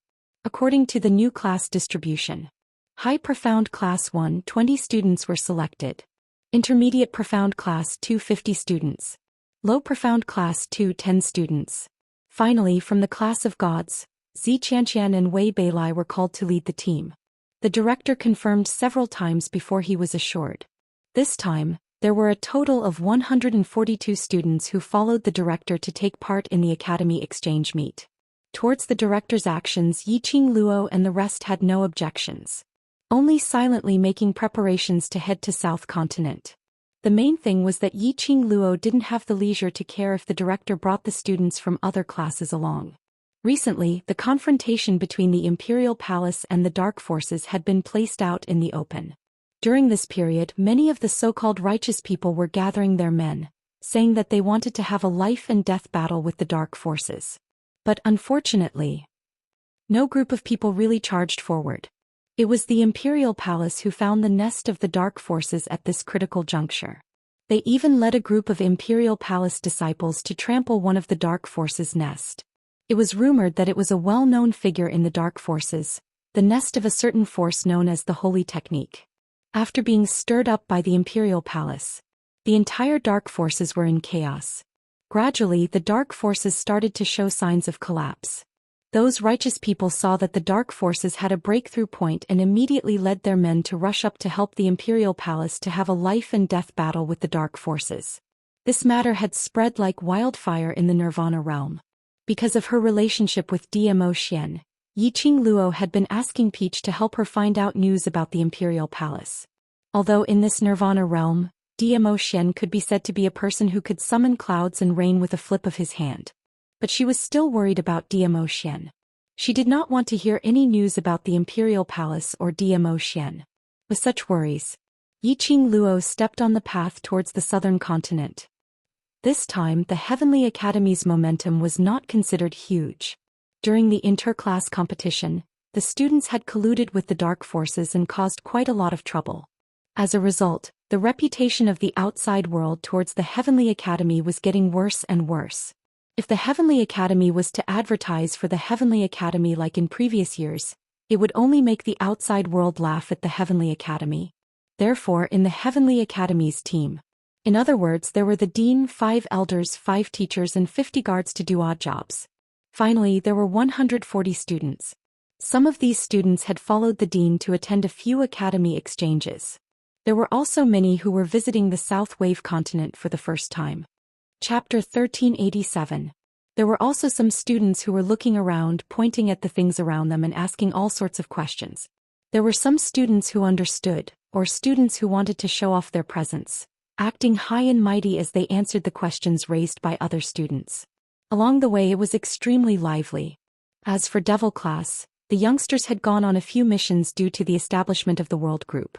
According to the new class distribution, High Profound Class 1, 20 students were selected. Intermediate Profound Class 2, 50 students. Low Profound Class 2, 10 students. Finally, from the Class of Gods, Xianxia and Wei Beilai were called to lead the team. The director confirmed several times before he was assured. This time, there were a total of 142 students who followed the director to take part in the academy exchange meet. Towards the director's actions, Yiqing Luo and the rest had no objections. Only silently making preparations to head to South Continent. The main thing was that Yiqing Luo didn't have the leisure to care if the director brought the students from other classes along. Recently, the confrontation between the Imperial Palace and the Dark Forces had been placed out in the open. During this period, many of the so-called righteous people were gathering their men, saying that they wanted to have a life-and-death battle with the Dark Forces. But unfortunately, no group of people really charged forward. It was the Imperial Palace who found the nest of the Dark Forces at this critical juncture. They even led a group of Imperial Palace disciples to trample one of the Dark Forces' nest. It was rumored that it was a well-known figure in the Dark Forces, the nest of a certain force known as the Holy Technique. After being stirred up by the Imperial Palace, the entire Dark Forces were in chaos. Gradually, the Dark Forces started to show signs of collapse. Those righteous people saw that the Dark Forces had a breakthrough point and immediately led their men to rush up to help the Imperial Palace to have a life-and-death battle with the Dark Forces. This matter had spread like wildfire in the Nirvana realm. Because of her relationship with Zhou Xian, Yiqing Luo had been asking Peach to help her find out news about the Imperial Palace. Although in this Nirvana realm, Zhou Xian could be said to be a person who could summon clouds and rain with a flip of his hand. But she was still worried about Zhou Xian. She did not want to hear any news about the Imperial Palace or Zhou Xian. With such worries, Yiqing Luo stepped on the path towards the southern continent. This time, the Heavenly Academy's momentum was not considered huge. During the inter-class competition, the students had colluded with the Dark Forces and caused quite a lot of trouble. As a result, the reputation of the outside world towards the Heavenly Academy was getting worse and worse. If the Heavenly Academy was to advertise for the Heavenly Academy like in previous years, it would only make the outside world laugh at the Heavenly Academy. Therefore, in the Heavenly Academy's team, in other words, there were the dean, 5 elders, 5 teachers and 50 guards to do odd jobs. Finally, there were 140 students. Some of these students had followed the dean to attend a few academy exchanges. There were also many who were visiting the South Wave continent for the first time. Chapter 1387. There were also some students who were looking around, pointing at the things around them and asking all sorts of questions. There were some students who understood, or students who wanted to show off their presence, acting high and mighty as they answered the questions raised by other students. Along the way it was extremely lively. As for Devil Class, the youngsters had gone on a few missions due to the establishment of the World Group.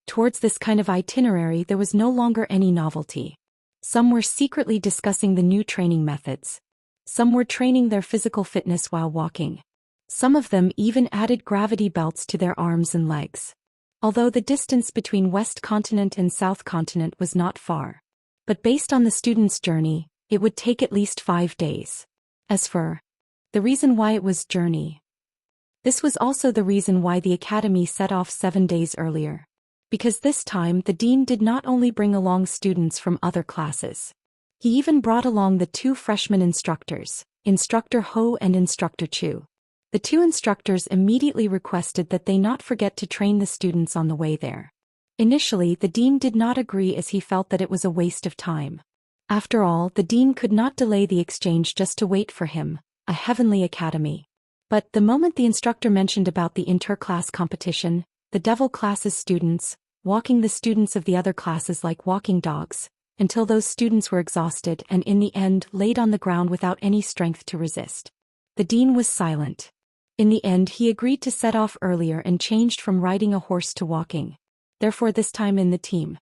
Towards this kind of itinerary there was no longer any novelty. Some were secretly discussing the new training methods. Some were training their physical fitness while walking. Some of them even added gravity belts to their arms and legs. Although the distance between West Continent and South Continent was not far. But based on the students' journey, it would take at least 5 days. As for the reason why it was journey, this was also the reason why the academy set off 7 days earlier. Because this time the dean did not only bring along students from other classes. He even brought along the 2 freshman instructors, Instructor Ho and Instructor Chu. The 2 instructors immediately requested that they not forget to train the students on the way there. Initially, the dean did not agree as he felt that it was a waste of time. After all, the dean could not delay the exchange just to wait for him, a Heavenly Academy. But the moment the instructor mentioned about the inter-class competition, the Devil Class's students, walking the students of the other classes like walking dogs, until those students were exhausted and in the end laid on the ground without any strength to resist. The dean was silent. In the end he agreed to set off earlier and changed from riding a horse to walking. Therefore this time in the team.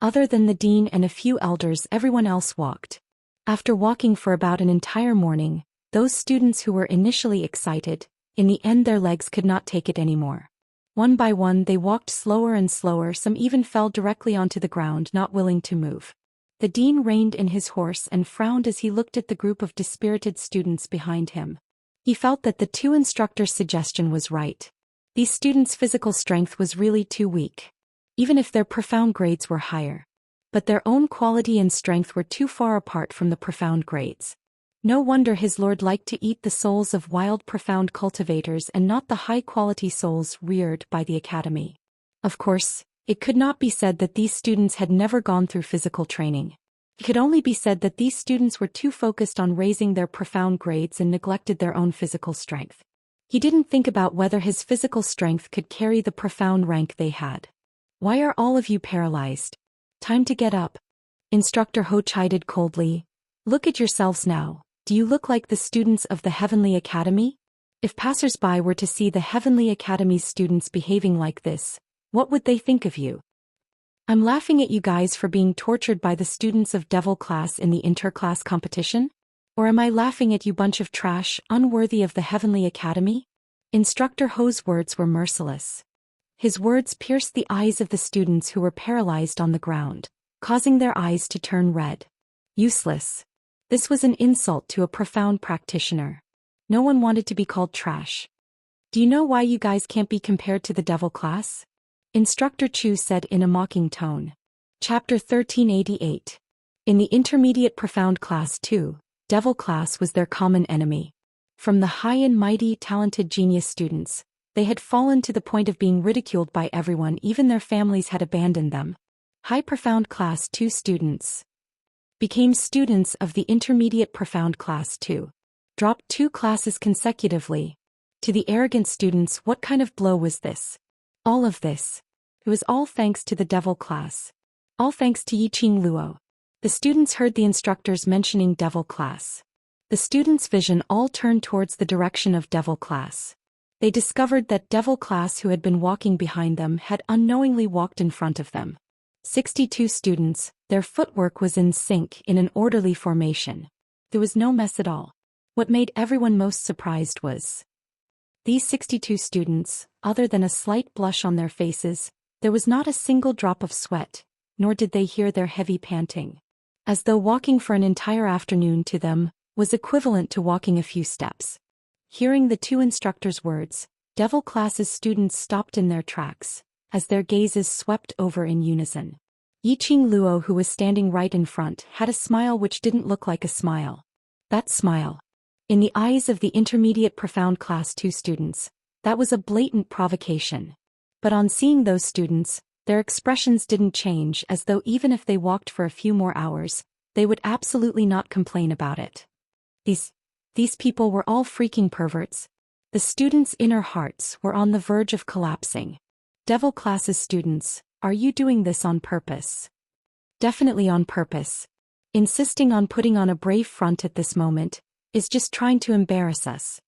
Other than the dean and a few elders, everyone else walked. After walking for about an entire morning, those students who were initially excited, in the end their legs could not take it anymore. One by one they walked slower and slower, some even fell directly onto the ground, not willing to move. The dean reined in his horse and frowned as he looked at the group of dispirited students behind him. He felt that the two instructors' suggestion was right. These students' physical strength was really too weak. Even if their profound grades were higher. But their own quality and strength were too far apart from the profound grades. No wonder his lord liked to eat the souls of wild profound cultivators and not the high-quality souls reared by the academy. Of course, it could not be said that these students had never gone through physical training. It could only be said that these students were too focused on raising their profound grades and neglected their own physical strength. He didn't think about whether his physical strength could carry the profound rank they had. Why are all of you paralyzed? Time to get up. Instructor Ho chided coldly. Look at yourselves now. Do you look like the students of the Heavenly Academy? If passers-by were to see the Heavenly Academy's students behaving like this, what would they think of you? I'm laughing at you guys for being tortured by the students of Devil class in the inter-class competition? Or am I laughing at you bunch of trash, unworthy of the Heavenly Academy? Instructor Ho's words were merciless. His words pierced the eyes of the students who were paralyzed on the ground, causing their eyes to turn red. Useless. This was an insult to a profound practitioner. No one wanted to be called trash. Do you know why you guys can't be compared to the Devil class? Instructor Chu said in a mocking tone. Chapter 1388. In the intermediate profound class 2, Devil class was their common enemy. From the high and mighty talented genius students, they had fallen to the point of being ridiculed by everyone, even their families had abandoned them. High profound class 2 students became students of the intermediate profound class 2. Dropped 2 classes consecutively. To the arrogant students, what kind of blow was this? All of this. It was all thanks to the Devil class. All thanks to Yiqing Luo. The students heard the instructors mentioning Devil class. The students' vision all turned towards the direction of Devil class. They discovered that Devil class who had been walking behind them had unknowingly walked in front of them. 62 students, their footwork was in sync in an orderly formation. There was no mess at all. What made everyone most surprised was these 62 students, other than a slight blush on their faces, there was not a single drop of sweat, nor did they hear their heavy panting. As though walking for an entire afternoon to them was equivalent to walking a few steps. Hearing the two instructors' words, Devil class's students stopped in their tracks, as their gazes swept over in unison. Yiqing Luo, who was standing right in front, had a smile which didn't look like a smile. That smile. In the eyes of the intermediate profound class 2 students, that was a blatant provocation. But on seeing those students, their expressions didn't change, as though even if they walked for a few more hours, they would absolutely not complain about it. These people were all freaking perverts. The students' inner hearts were on the verge of collapsing. Devil class's students, are you doing this on purpose? Definitely on purpose. Insisting on putting on a brave front at this moment is just trying to embarrass us.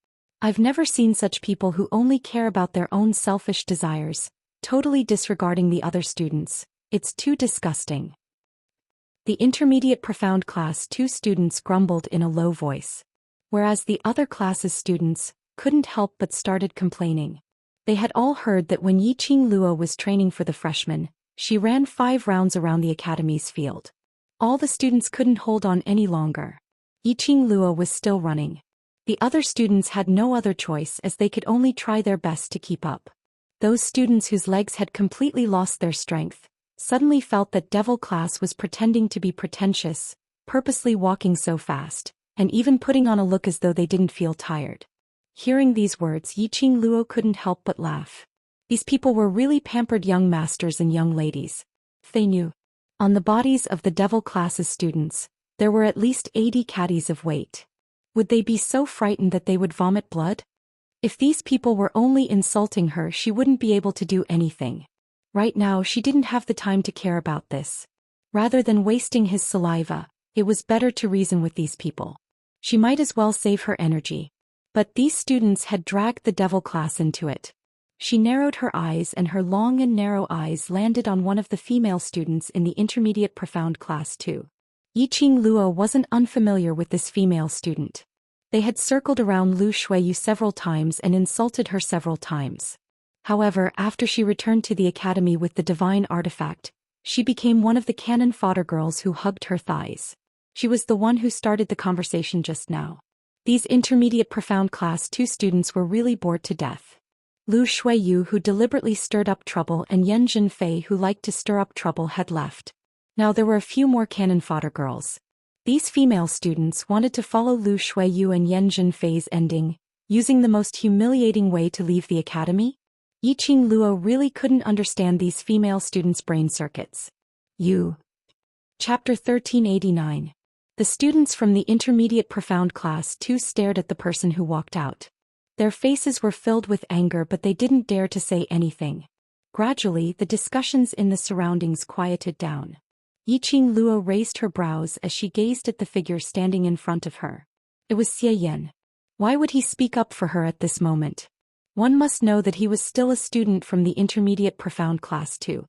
I've never seen such people who only care about their own selfish desires, totally disregarding the other students. It's too disgusting. The intermediate profound class 2 students grumbled in a low voice, whereas the other classes' students couldn't help but started complaining. They had all heard that when Yiqing Luo was training for the freshmen, she ran 5 rounds around the academy's field. All the students couldn't hold on any longer. Yiqing Luo was still running. The other students had no other choice, as they could only try their best to keep up. Those students whose legs had completely lost their strength suddenly felt that Devil class was pretending to be pretentious, purposely walking so fast, and even putting on a look as though they didn't feel tired. Hearing these words, Yiqing Luo couldn't help but laugh. These people were really pampered young masters and young ladies. They knew. On the bodies of the Devil class's students, there were at least 80 caddies of weight. Would they be so frightened that they would vomit blood? If these people were only insulting her, she wouldn't be able to do anything. Right now she didn't have the time to care about this. Rather than wasting his saliva, it was better to reason with these people. She might as well save her energy. But these students had dragged the devil class into it. She narrowed her eyes, and her long and narrow eyes landed on one of the female students in the intermediate profound class too. Yiqing Luo wasn't unfamiliar with this female student. They had circled around Lu Shuiyu several times and insulted her several times. However, after she returned to the academy with the divine artifact, she became one of the cannon fodder girls who hugged her thighs. She was the one who started the conversation just now. These intermediate profound class 2 students were really bored to death. Lu Shuiyu, who deliberately stirred up trouble, and Yan Zhenfei, who liked to stir up trouble, had left. Now there were a few more cannon fodder girls. These female students wanted to follow Lu Shuiyu and Yan Zhenfei's ending, using the most humiliating way to leave the academy. Yiqing Luo really couldn't understand these female students' brain circuits. Chapter 1389. The students from the intermediate profound class 2 stared at the person who walked out. Their faces were filled with anger, but they didn't dare to say anything. Gradually, the discussions in the surroundings quieted down. Yiqing Luo raised her brows as she gazed at the figure standing in front of her. It was Xian. Why would he speak up for her at this moment? One must know that he was still a student from the intermediate profound class 2.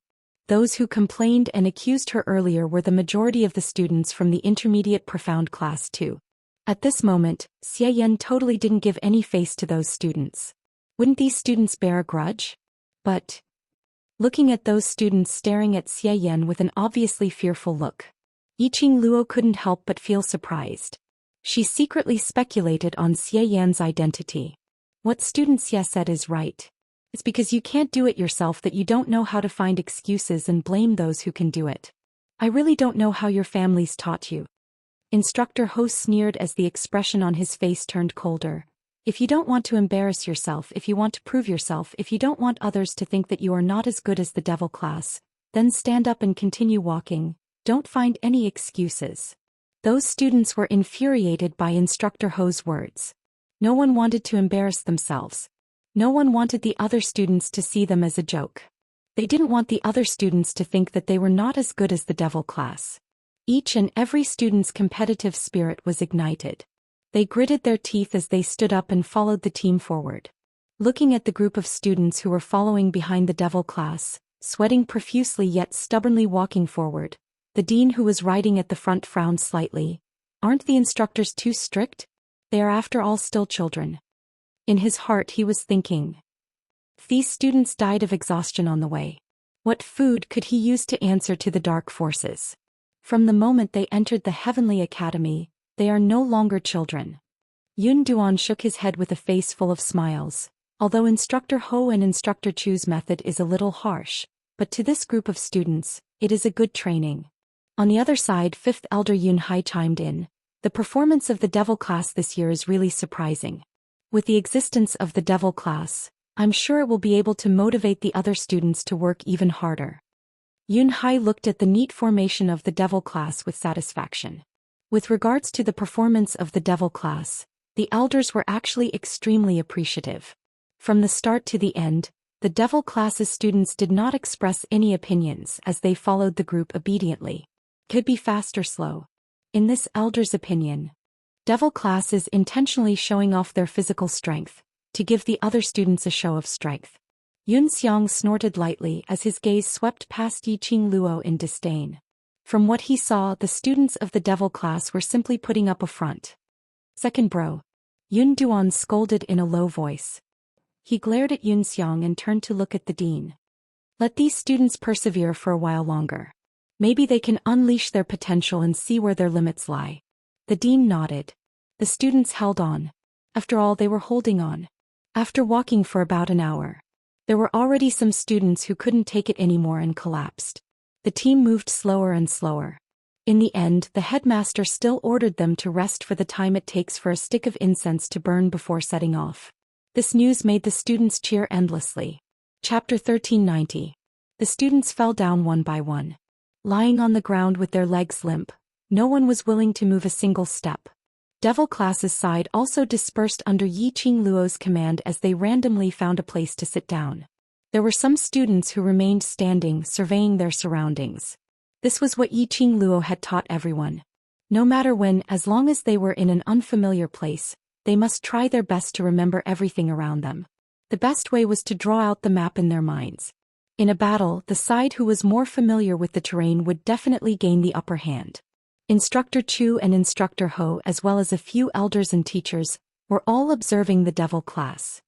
Those who complained and accused her earlier were the majority of the students from the intermediate profound class 2. At this moment, Xian totally didn't give any face to those students. Wouldn't these students bear a grudge? But looking at those students staring at Xian with an obviously fearful look, Yiqing Luo couldn't help but feel surprised. She secretly speculated on Xian's identity. What student Xia said is right. It's because you can't do it yourself that you don't know how to find excuses and blame those who can do it. I really don't know how your families taught you. Instructor Ho sneered as the expression on his face turned colder. If you don't want to embarrass yourself, if you want to prove yourself, if you don't want others to think that you are not as good as the devil class, then stand up and continue walking. Don't find any excuses. Those students were infuriated by Instructor Ho's words. No one wanted to embarrass themselves. No one wanted the other students to see them as a joke. They didn't want the other students to think that they were not as good as the devil class. Each and every student's competitive spirit was ignited. They gritted their teeth as they stood up and followed the team forward. Looking at the group of students who were following behind the devil class, sweating profusely yet stubbornly walking forward, the dean who was riding at the front frowned slightly. Aren't the instructors too strict? They are after all still children. In his heart he was thinking. These students died of exhaustion on the way. What food could he use to answer to the dark forces? From the moment they entered the Heavenly Academy, they are no longer children. Yun Duan shook his head with a face full of smiles. Although Instructor Ho and Instructor Chu's method is a little harsh, but to this group of students, it is a good training. On the other side, 5th Elder Yun Hai chimed in. The performance of the devil class this year is really surprising. With the existence of the devil class, I'm sure it will be able to motivate the other students to work even harder. Yun Hai looked at the neat formation of the devil class with satisfaction. With regards to the performance of the devil class, the elders were actually extremely appreciative. From the start to the end, the devil class's students did not express any opinions as they followed the group obediently. Could be fast or slow. In this elder's opinion, devil class is intentionally showing off their physical strength, to give the other students a show of strength. Yun Xiang snorted lightly as his gaze swept past Yiqing Luo in disdain. From what he saw, the students of the devil class were simply putting up a front. Second bro. Yun Duan scolded in a low voice. He glared at Yun Xiang and turned to look at the dean. Let these students persevere for a while longer. Maybe they can unleash their potential and see where their limits lie. The dean nodded. The students held on. After all, they were holding on. After walking for about an hour, there were already some students who couldn't take it anymore and collapsed. The team moved slower and slower. In the end, the headmaster still ordered them to rest for the time it takes for a stick of incense to burn before setting off. This news made the students cheer endlessly. Chapter 1390. The students fell down one by one. Lying on the ground with their legs limp, no one was willing to move a single step. Devil class's side also dispersed under Yiqing Luo's command as they randomly found a place to sit down. There were some students who remained standing, surveying their surroundings. This was what Yiqing Luo had taught everyone. No matter when, as long as they were in an unfamiliar place, they must try their best to remember everything around them. The best way was to draw out the map in their minds. In a battle, the side who was more familiar with the terrain would definitely gain the upper hand. Instructor Chu and Instructor Ho, as well as a few elders and teachers, were all observing the devil class.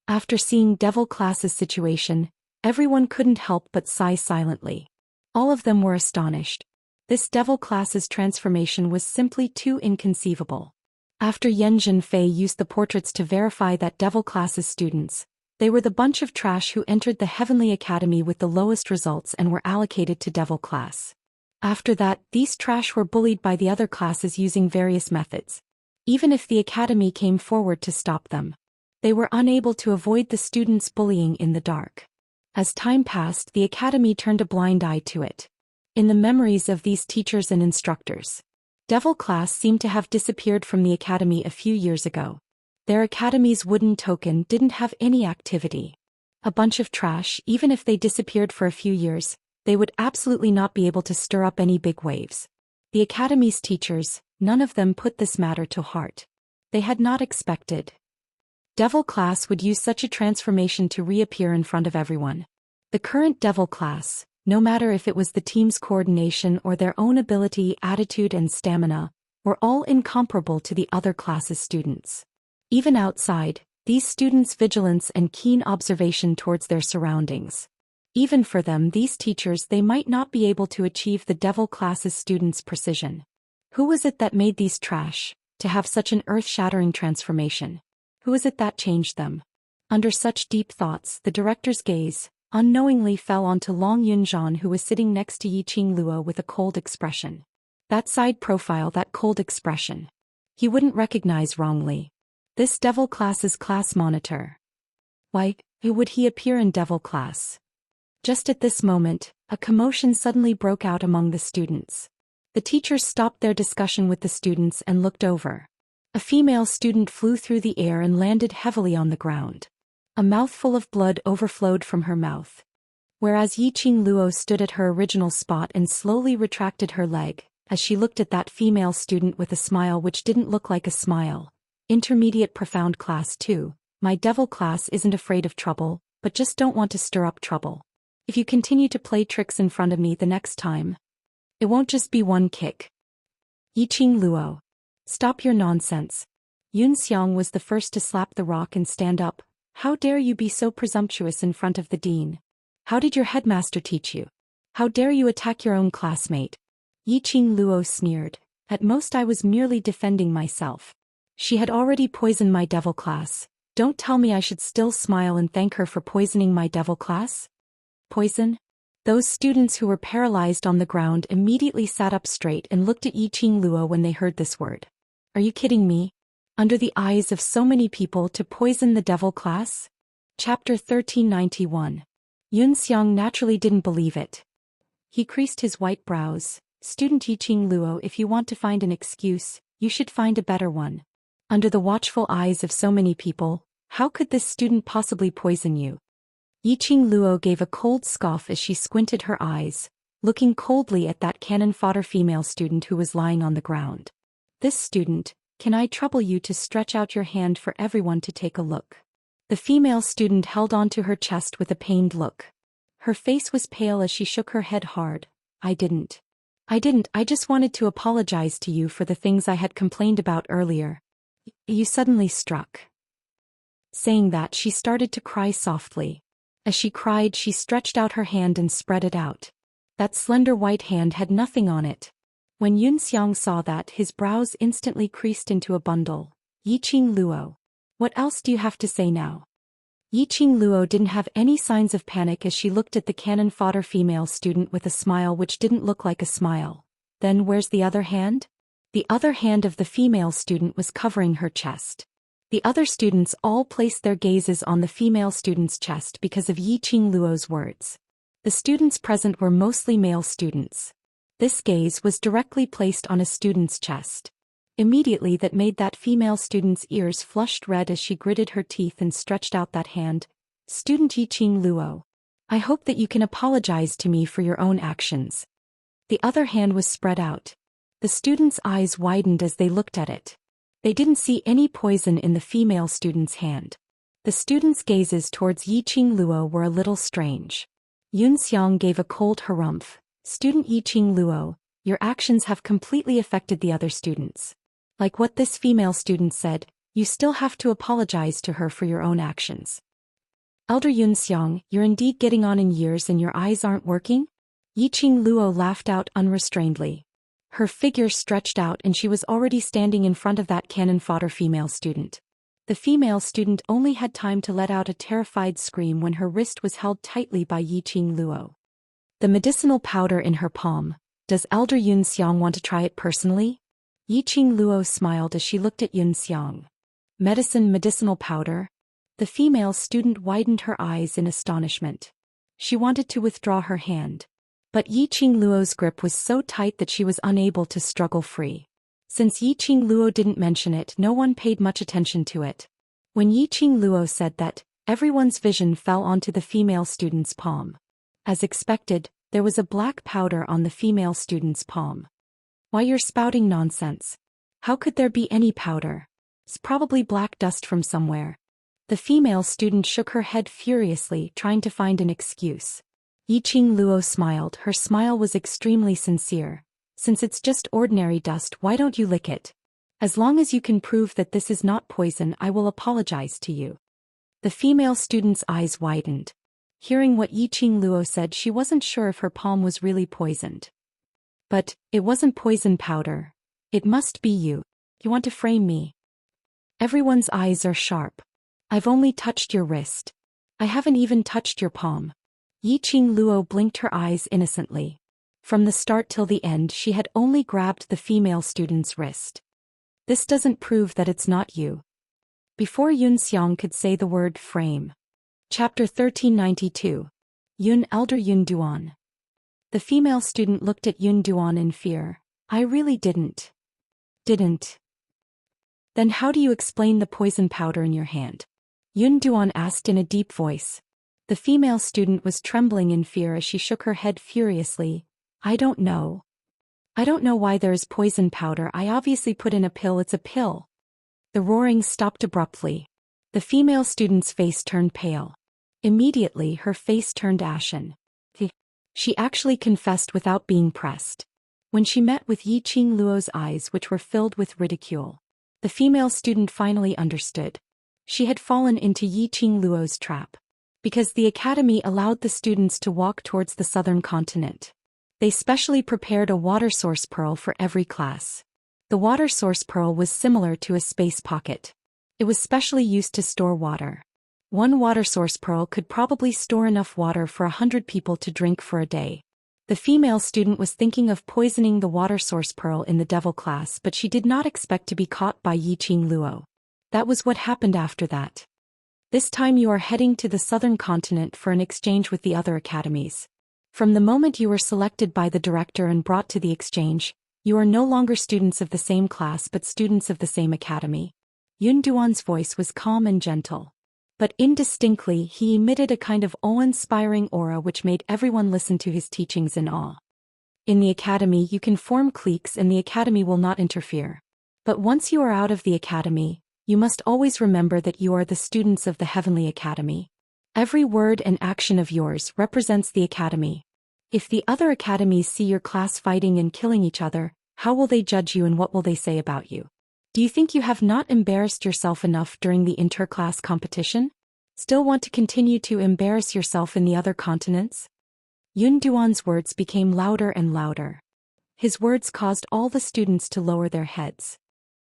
After seeing devil class's situation, everyone couldn't help but sigh silently. All of them were astonished. This devil class's transformation was simply too inconceivable. After Yan Zhenfei used the portraits to verify that devil class's students, they were the bunch of trash who entered the Heavenly Academy with the lowest results and were allocated to devil class. After that, these trash were bullied by the other classes using various methods. Even if the academy came forward to stop them, they were unable to avoid the students' bullying in the dark. As time passed, the academy turned a blind eye to it. In the memories of these teachers and instructors, devil class seemed to have disappeared from the academy a few years ago. Their academy's wooden token didn't have any activity. A bunch of trash. Even if they disappeared for a few years, they would absolutely not be able to stir up any big waves. The academy's teachers, none of them put this matter to heart. They had not expected devil class would use such a transformation to reappear in front of everyone. The current devil class, no matter if it was the team's coordination or their own ability, attitude and stamina, were all incomparable to the other classes' students. Even outside, these students' vigilance and keen observation towards their surroundings. Even for them, these teachers, they might not be able to achieve the devil class's students' precision. Who was it that made these trash to have such an earth-shattering transformation? Who was it that changed them? Under such deep thoughts, the director's gaze unknowingly fell onto Long Yunzhan, who was sitting next to Yiqing Luo with a cold expression. That side profile, that cold expression. He wouldn't recognize wrongly. This devil class's class monitor. Why, who would he appear in devil class? Just at this moment, a commotion suddenly broke out among the students. The teachers stopped their discussion with the students and looked over. A female student flew through the air and landed heavily on the ground. A mouthful of blood overflowed from her mouth. Whereas Yiqing Luo stood at her original spot and slowly retracted her leg, as she looked at that female student with a smile which didn't look like a smile. Intermediate profound class 2, my devil class isn't afraid of trouble, but just don't want to stir up trouble. If you continue to play tricks in front of me the next time, it won't just be one kick. Yiqing Luo. Stop your nonsense. Yun Xiang was the first to slap the rock and stand up. How dare you be so presumptuous in front of the dean? How did your headmaster teach you? How dare you attack your own classmate? Yiqing Luo sneered. At most I was merely defending myself. She had already poisoned my devil class. Don't tell me I should still smile and thank her for poisoning my devil class? Poison? Those students who were paralyzed on the ground immediately sat up straight and looked at Yiqing Luo when they heard this word. Are you kidding me? Under the eyes of so many people to poison the devil class? Chapter 1391. Yun Xiang naturally didn't believe it. He creased his white brows. Student Yiqing Luo, if you want to find an excuse, you should find a better one. Under the watchful eyes of so many people, how could this student possibly poison you? Yiqing Luo gave a cold scoff as she squinted her eyes, looking coldly at that cannon fodder female student who was lying on the ground. This student, can I trouble you to stretch out your hand for everyone to take a look? The female student held onto her chest with a pained look. Her face was pale as she shook her head hard. I didn't. I just wanted to apologize to you for the things I had complained about earlier. You suddenly struck. Saying that, she started to cry softly. As she cried, she stretched out her hand and spread it out. That slender white hand had nothing on it. When Yun Xiang saw that, his brows instantly creased into a bundle. Yiqing Luo. What else do you have to say now? Yiqing Luo didn't have any signs of panic as she looked at the cannon fodder female student with a smile which didn't look like a smile. Then where's the other hand? The other hand of the female student was covering her chest. The other students all placed their gazes on the female student's chest because of Yiqing Luo's words. The students present were mostly male students. This gaze was directly placed on a student's chest. Immediately that made that female student's ears flushed red as she gritted her teeth and stretched out that hand. Student Yiqing Luo. I hope that you can apologize to me for your own actions. The other hand was spread out. The students' eyes widened as they looked at it. They didn't see any poison in the female student's hand. The students' gazes towards Yiqing Luo were a little strange. Xiang gave a cold harumph. Student Yiqing Luo, your actions have completely affected the other students. Like what this female student said, you still have to apologize to her for your own actions. Elder Xiang, you're indeed getting on in years and your eyes aren't working? Yiqing Luo laughed out unrestrainedly. Her figure stretched out and she was already standing in front of that cannon fodder female student. The female student only had time to let out a terrified scream when her wrist was held tightly by Yiqing Luo. The medicinal powder in her palm. Does Elder Xiang want to try it personally? Yiqing Luo smiled as she looked at Xiang. Medicinal powder? The female student widened her eyes in astonishment. She wanted to withdraw her hand. But Yiqing Luo's grip was so tight that she was unable to struggle free. Since Yiqing Luo didn't mention it, no one paid much attention to it. When Yiqing Luo said that, everyone's vision fell onto the female student's palm. As expected, there was a black powder on the female student's palm. Why you're spouting nonsense? How could there be any powder? It's probably black dust from somewhere. The female student shook her head furiously, trying to find an excuse. Yiqing Luo smiled. Her smile was extremely sincere. Since it's just ordinary dust, why don't you lick it? As long as you can prove that this is not poison, I will apologize to you. The female student's eyes widened. Hearing what Yiqing Luo said, she wasn't sure if her palm was really poisoned. But, it wasn't poison powder. It must be you. You want to frame me? Everyone's eyes are sharp. I've only touched your wrist. I haven't even touched your palm. Yiqing Luo blinked her eyes innocently. From the start till the end, she had only grabbed the female student's wrist. This doesn't prove that it's not you. Before Xiang could say the word frame. Chapter 1392. Elder Duan. The female student looked at Duan in fear. I really didn't. Didn't. Then how do you explain the poison powder in your hand? Duan asked in a deep voice. The female student was trembling in fear as she shook her head furiously. I don't know. I don't know why there is poison powder. I obviously put in a pill. It's a pill. The roaring stopped abruptly. The female student's face turned pale. Immediately her face turned ashen. She actually confessed without being pressed. When she met with Yiqing Luo's eyes, which were filled with ridicule, the female student finally understood. She had fallen into Yiqing Luo's trap. Because the academy allowed the students to walk towards the southern continent. They specially prepared a water source pearl for every class. The water source pearl was similar to a space pocket. It was specially used to store water. One water source pearl could probably store enough water for 100 people to drink for a day. The female student was thinking of poisoning the water source pearl in the devil class, but she did not expect to be caught by Yiqing Luo. That was what happened after that. This time you are heading to the southern continent for an exchange with the other academies. From the moment you were selected by the director and brought to the exchange, you are no longer students of the same class but students of the same academy. Duan's voice was calm and gentle. But indistinctly he emitted a kind of awe-inspiring aura which made everyone listen to his teachings in awe. In the academy you can form cliques and the academy will not interfere. But once you are out of the academy, you must always remember that you are the students of the Heavenly Academy. Every word and action of yours represents the academy. If the other academies see your class fighting and killing each other, how will they judge you and what will they say about you? Do you think you have not embarrassed yourself enough during the inter-class competition? Still want to continue to embarrass yourself in the other continents? Duan's words became louder and louder. His words caused all the students to lower their heads.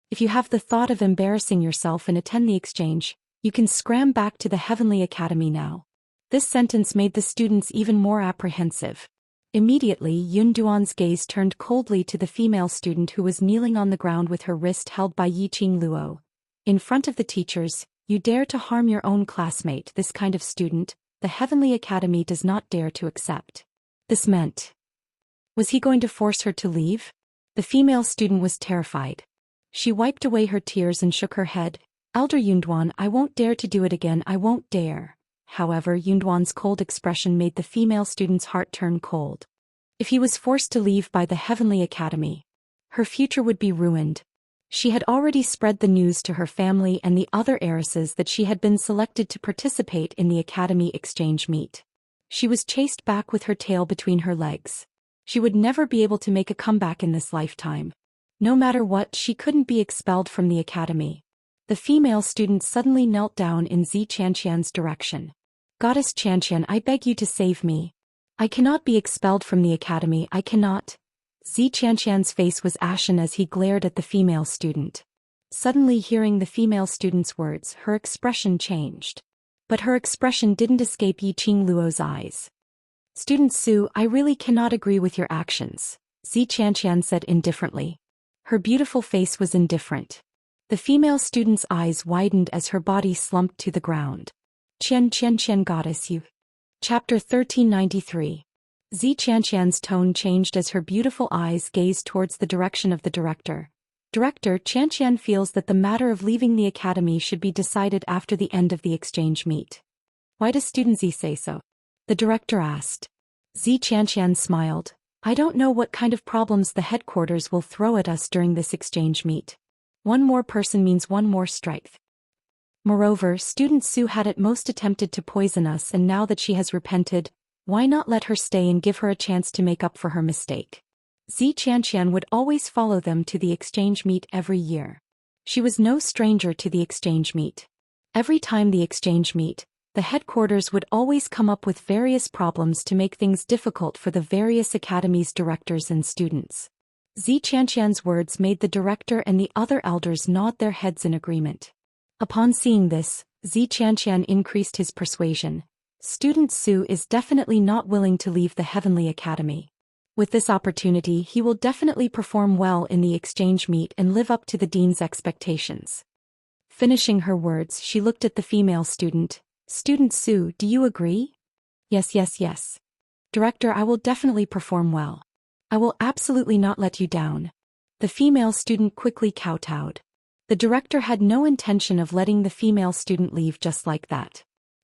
If you have the thought of embarrassing yourself and attend the exchange, you can scram back to the Heavenly Academy now. This sentence made the students even more apprehensive. Immediately Duan's gaze turned coldly to the female student who was kneeling on the ground with her wrist held by Yiqing Luo. In front of the teachers, you dare to harm your own classmate. This kind of student, the Heavenly Academy does not dare to accept. This meant. Was he going to force her to leave? The female student was terrified. She wiped away her tears and shook her head. Elder Duan, I won't dare to do it again. I won't dare. However, Duan's cold expression made the female student's heart turn cold. If he was forced to leave by the Heavenly Academy, her future would be ruined. She had already spread the news to her family and the other heiresses that she had been selected to participate in the Academy exchange meet. She was chased back with her tail between her legs. She would never be able to make a comeback in this lifetime. No matter what, she couldn't be expelled from the Academy. The female student suddenly knelt down in Xianxian's direction. Goddess Xianxian, I beg you to save me. I cannot be expelled from the Academy, I cannot. Xianxian's face was ashen as he glared at the female student. Suddenly hearing the female student's words, her expression changed. But her expression didn't escape Yiqing Luo's eyes. Student Su, I really cannot agree with your actions, Xianxian said indifferently. Her beautiful face was indifferent. The female student's eyes widened as her body slumped to the ground. Qian goddess you. Chapter 1393. Xianxian's tone changed as her beautiful eyes gazed towards the direction of the director. Director Xianxian feels that the matter of leaving the academy should be decided after the end of the exchange meet. Why does student Z say so? The director asked. Xianxian smiled. I don't know what kind of problems the headquarters will throw at us during this exchange meet. One more person means one more strike. Moreover, student Su had at most attempted to poison us, and now that she has repented, why not let her stay and give her a chance to make up for her mistake? Xianxian would always follow them to the exchange meet every year. She was no stranger to the exchange meet. Every time the exchange meet, the headquarters would always come up with various problems to make things difficult for the various academies' directors and students. Xianxian's words made the director and the other elders nod their heads in agreement. Upon seeing this, Xianxian increased his persuasion. Student Su is definitely not willing to leave the Heavenly Academy. With this opportunity, he will definitely perform well in the exchange meet and live up to the dean's expectations. Finishing her words, she looked at the female student. Student Su, do you agree? Yes. Director, I will definitely perform well. I will absolutely not let you down. The female student quickly kowtowed. The director had no intention of letting the female student leave just like that.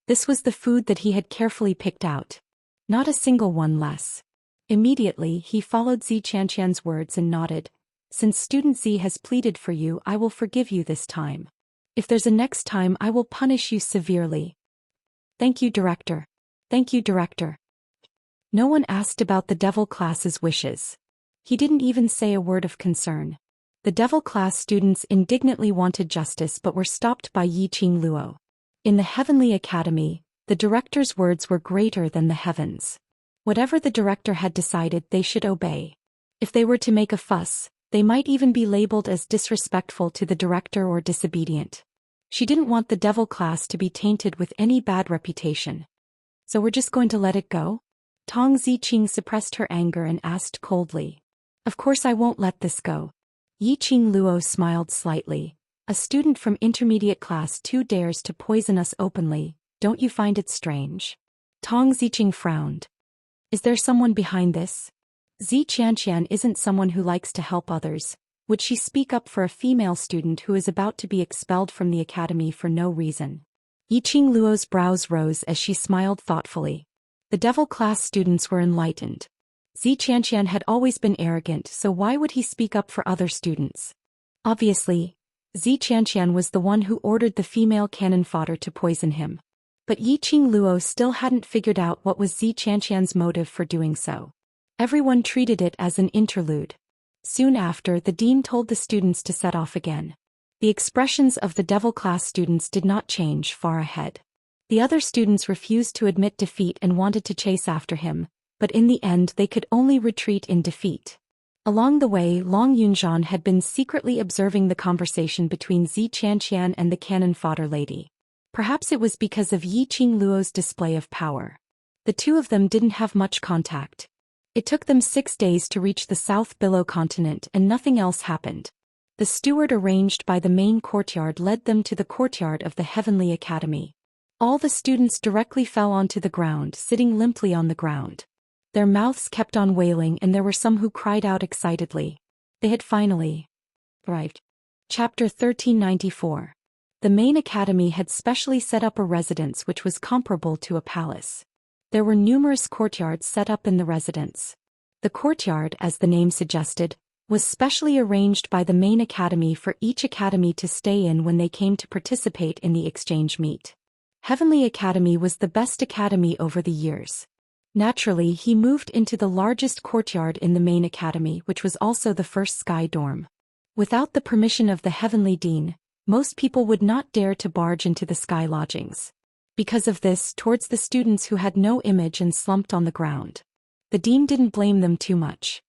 This was the food that he had carefully picked out. Not a single one less. Immediately, he followed Xianxian's words and nodded. Since student Z has pleaded for you, I will forgive you this time. If there's a next time, I will punish you severely. Thank you, director. Thank you, director. No one asked about the devil class's wishes. He didn't even say a word of concern. The devil class students indignantly wanted justice but were stopped by Yiqing Luo. In the Heavenly Academy, the director's words were greater than the heavens. Whatever the director had decided, they should obey. If they were to make a fuss, they might even be labeled as disrespectful to the director or disobedient. She didn't want the devil class to be tainted with any bad reputation. So we're just going to let it go? Tong Ziqing suppressed her anger and asked coldly. Of course I won't let this go. Yiqing Luo smiled slightly. A student from intermediate class 2 dares to poison us openly, don't you find it strange? Tong Ziqing frowned. Is there someone behind this? Xianxian isn't someone who likes to help others. Would she speak up for a female student who is about to be expelled from the academy for no reason? Yiqing Luo's brows rose as she smiled thoughtfully. The devil class students were enlightened. Xianxian had always been arrogant, so why would he speak up for other students? Obviously, Xianxian was the one who ordered the female cannon fodder to poison him. But Yiqing Luo still hadn't figured out what was Xianxian's motive for doing so. Everyone treated it as an interlude. Soon after, the dean told the students to set off again. The expressions of the devil class students did not change far ahead. The other students refused to admit defeat and wanted to chase after him, but in the end they could only retreat in defeat. Along the way, Long Yunzhan had been secretly observing the conversation between Xianxian and the cannon fodder lady. Perhaps it was because of Yiqing Luo's display of power. The two of them didn't have much contact. It took them 6 days to reach the South Billow continent and nothing else happened. The steward arranged by the main courtyard led them to the courtyard of the Heavenly Academy. All the students directly fell onto the ground, sitting limply on the ground. Their mouths kept on wailing and there were some who cried out excitedly. They had finally arrived. Chapter 1394. The main academy had specially set up a residence which was comparable to a palace. There were numerous courtyards set up in the residence. The courtyard, as the name suggested, was specially arranged by the main academy for each academy to stay in when they came to participate in the exchange meet. Heavenly Academy was the best academy over the years. Naturally, he moved into the largest courtyard in the main academy, which was also the first sky dorm. Without the permission of the Heavenly Dean, most people would not dare to barge into the sky lodgings. Because of this, towards the students who had no image and slumped on the ground, the dean didn't blame them too much.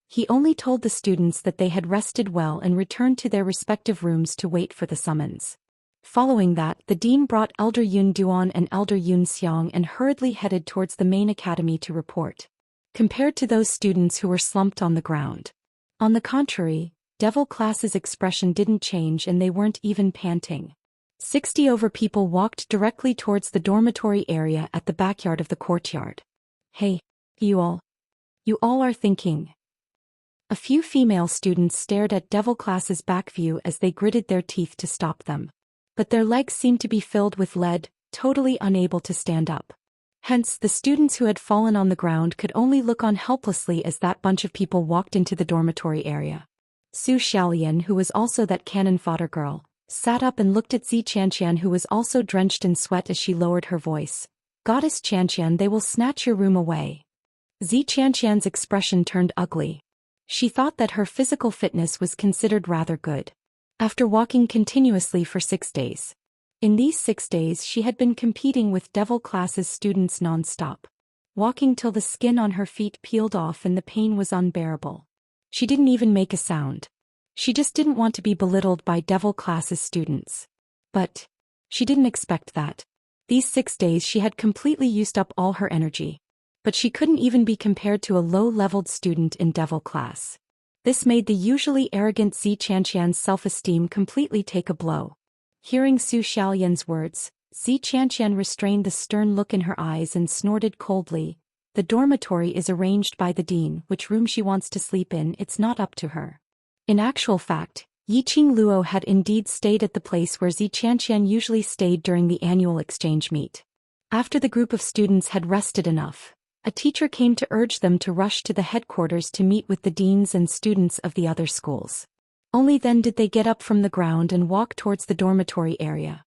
He only told the students that they had rested well and returned to their respective rooms to wait for the summons. Following that, the dean brought Elder Yun Duan and Elder Yun Xiang and hurriedly headed towards the main academy to report. Compared to those students who were slumped on the ground, on the contrary, Devil class's expression didn't change and they weren't even panting. 60 over people walked directly towards the dormitory area at the backyard of the courtyard. Hey, you all are thinking. A few female students stared at Devil class's back view as they gritted their teeth to stop them. But their legs seemed to be filled with lead, totally unable to stand up. Hence, the students who had fallen on the ground could only look on helplessly as that bunch of people walked into the dormitory area. Zhou Xian, who was also that cannon fodder girl, sat up and looked at Xianxia, who was also drenched in sweat as she lowered her voice. Goddess Xianxia, they will snatch your room away. Xianxia's expression turned ugly. She thought that her physical fitness was considered rather good. After walking continuously for 6 days. In these 6 days she had been competing with Devil class's students non-stop. Walking till the skin on her feet peeled off and the pain was unbearable. She didn't even make a sound. She just didn't want to be belittled by Devil class's students. But she didn't expect that. These 6 days she had completely used up all her energy. But she couldn't even be compared to a low-leveled student in Devil class. This made the usually arrogant Xianxia's self-esteem completely take a blow. Hearing Zhou Xian's words, Xianxia restrained the stern look in her eyes and snorted coldly. The dormitory is arranged by the dean, which room she wants to sleep in, it's not up to her. In actual fact, Yiqing Luo had indeed stayed at the place where Xianxia usually stayed during the annual exchange meet. After the group of students had rested enough, a teacher came to urge them to rush to the headquarters to meet with the deans and students of the other schools. Only then did they get up from the ground and walk towards the dormitory area.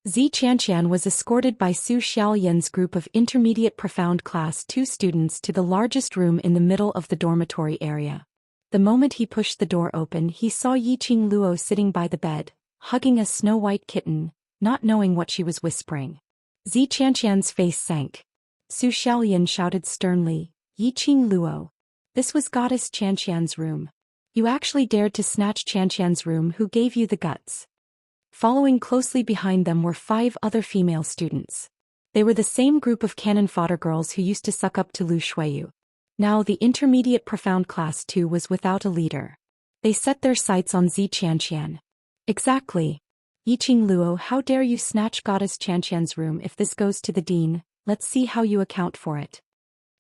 Xianxia was escorted by Zhou Xian's group of intermediate profound class 2 students to the largest room in the middle of the dormitory area. The moment he pushed the door open, he saw Yiqing Luo sitting by the bed, hugging a snow-white kitten, not knowing what she was whispering. Xianxia's face sank. Zhou Xian shouted sternly, Yiqing Luo. This was Goddess Xianxia's room. You actually dared to snatch Xianxia's room. Who gave you the guts? Following closely behind them were 5 other female students. They were the same group of cannon fodder girls who used to suck up to Lu Shuiyu. Now the intermediate profound class 2 was without a leader. They set their sights on Xianxia. Exactly. Yiqing Luo, how dare you snatch Goddess Xianxia's room? If this goes to the dean, let's see how you account for it.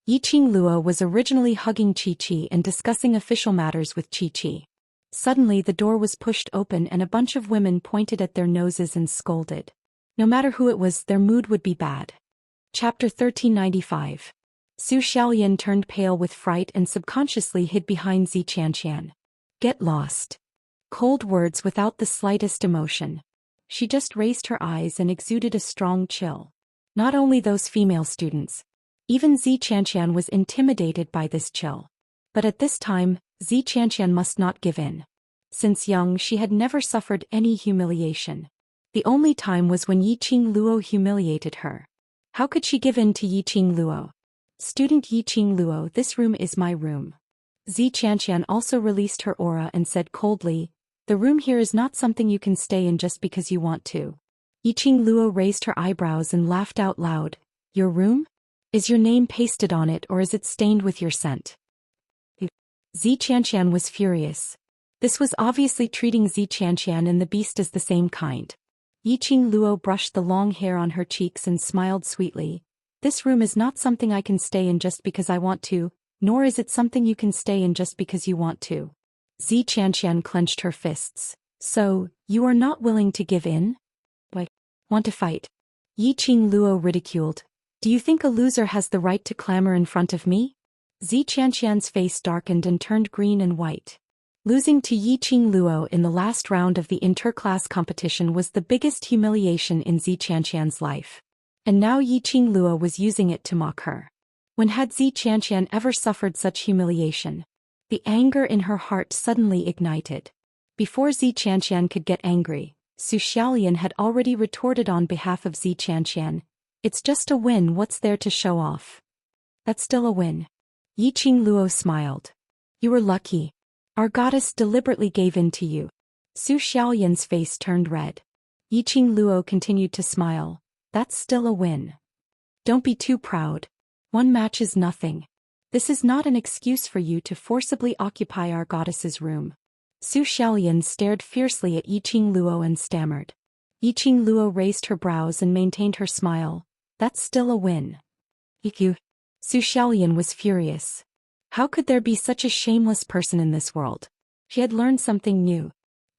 Yiqing Luo was originally hugging Chi-Chi and discussing official matters with Chi-Chi. Suddenly the door was pushed open and a bunch of women pointed at their noses and scolded. No matter who it was, their mood would be bad. Chapter 1395. Zhou Xian turned pale with fright and subconsciously hid behind Xianxia. Get lost. Cold words without the slightest emotion. She just raised her eyes and exuded a strong chill. Not only those female students. Even Xianxia was intimidated by this chill. But at this time, Xianxia must not give in. Since young she had never suffered any humiliation. The only time was when Yiqing Luo humiliated her. How could she give in to Yiqing Luo? Student Yiqing Luo, this room is my room. Xianxia also released her aura and said coldly, the room here is not something you can stay in just because you want to. Yiqing Luo raised her eyebrows and laughed out loud. Your room? Is your name pasted on it or is it stained with your scent? Xianxia was furious. This was obviously treating Xianxia and the beast as the same kind. Yiqing Luo brushed the long hair on her cheeks and smiled sweetly. This room is not something I can stay in just because I want to, nor is it something you can stay in just because you want to. Xianxia clenched her fists. So, you are not willing to give in? Want to fight? Yiqing Luo ridiculed. Do you think a loser has the right to clamor in front of me? Xianxia's face darkened and turned green and white. Losing to Yiqing Luo in the last round of the interclass competition was the biggest humiliation in Xianxian's life. And now Yiqing Luo was using it to mock her. When had Xianxian ever suffered such humiliation? The anger in her heart suddenly ignited. Before Xianxian could get angry, Zhou Xian had already retorted on behalf of Xianxian. It's just a win, what's there to show off? That's still a win. Yiqing Luo smiled. You were lucky. Our goddess deliberately gave in to you. Zhou Xiaoyan's face turned red. Yiqing Luo continued to smile. That's still a win. Don't be too proud. One match is nothing. This is not an excuse for you to forcibly occupy our goddess's room. Zhou Xiaoyan stared fiercely at Yiqing Luo and stammered. Yiqing Luo raised her brows and maintained her smile. That's still a win. You. Zhou Xiaoyan was furious. How could there be such a shameless person in this world? She had learned something new.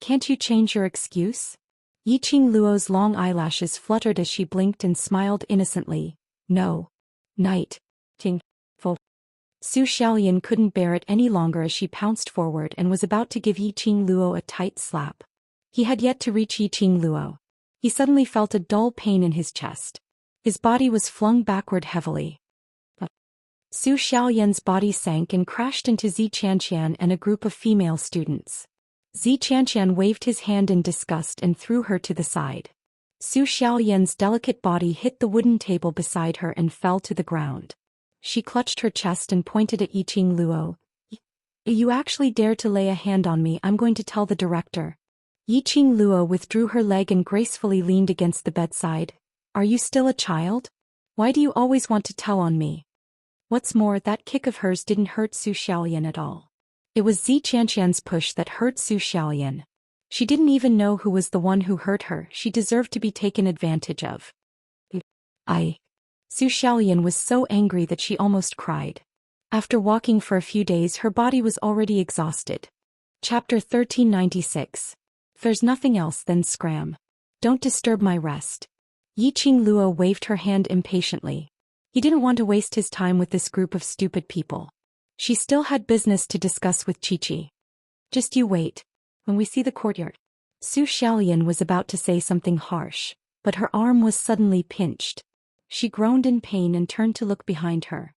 Can't you change your excuse? Yiqing Luo's long eyelashes fluttered as she blinked and smiled innocently. No. Night. Ting. Full. Zhou Xiaoyan couldn't bear it any longer as she pounced forward and was about to give Yiqing Luo a tight slap. He had yet to reach Yiqing Luo. He suddenly felt a dull pain in his chest. His body was flung backward heavily. Zhou Xiaoyan's body sank and crashed into Xianxian and a group of female students. Xianxian waved his hand in disgust and threw her to the side. Zhou Xiaoyan's delicate body hit the wooden table beside her and fell to the ground. She clutched her chest and pointed at Yiqing Luo. You actually dare to lay a hand on me, I'm going to tell the director. Yiqing Luo withdrew her leg and gracefully leaned against the bedside. Are you still a child? Why do you always want to tell on me? What's more, that kick of hers didn't hurt Zhou Xiaoyan at all. It was Xianxian's push that hurt Zhou Xiaoyan. She didn't even know who was the one who hurt her. She deserved to be taken advantage of. Zhou Xiaoyan was so angry that she almost cried. After walking for a few days, her body was already exhausted. Chapter 1396. There's nothing else, then scram. Don't disturb my rest. Yiqing Luo waved her hand impatiently. He didn't want to waste his time with this group of stupid people. She still had business to discuss with Qiqi. Just you wait. When we see the courtyard. Zhou Xiaoyan was about to say something harsh, but her arm was suddenly pinched. She groaned in pain and turned to look behind her.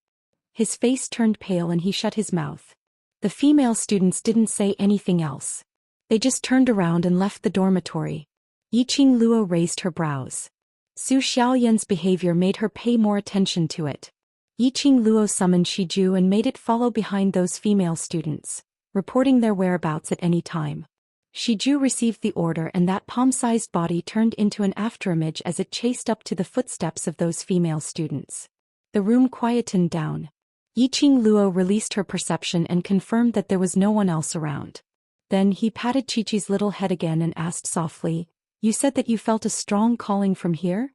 His face turned pale and he shut his mouth. The female students didn't say anything else. They just turned around and left the dormitory. Yiqing Luo raised her brows. Zhou Xiaoyan's behavior made her pay more attention to it. Yiqing Luo summoned Shiju and made it follow behind those female students, reporting their whereabouts at any time. Shiju received the order and that palm-sized body turned into an afterimage as it chased up to the footsteps of those female students. The room quietened down. Yiqing Luo released her perception and confirmed that there was no one else around. Then he patted Qiqi's little head again and asked softly, You said that you felt a strong calling from here?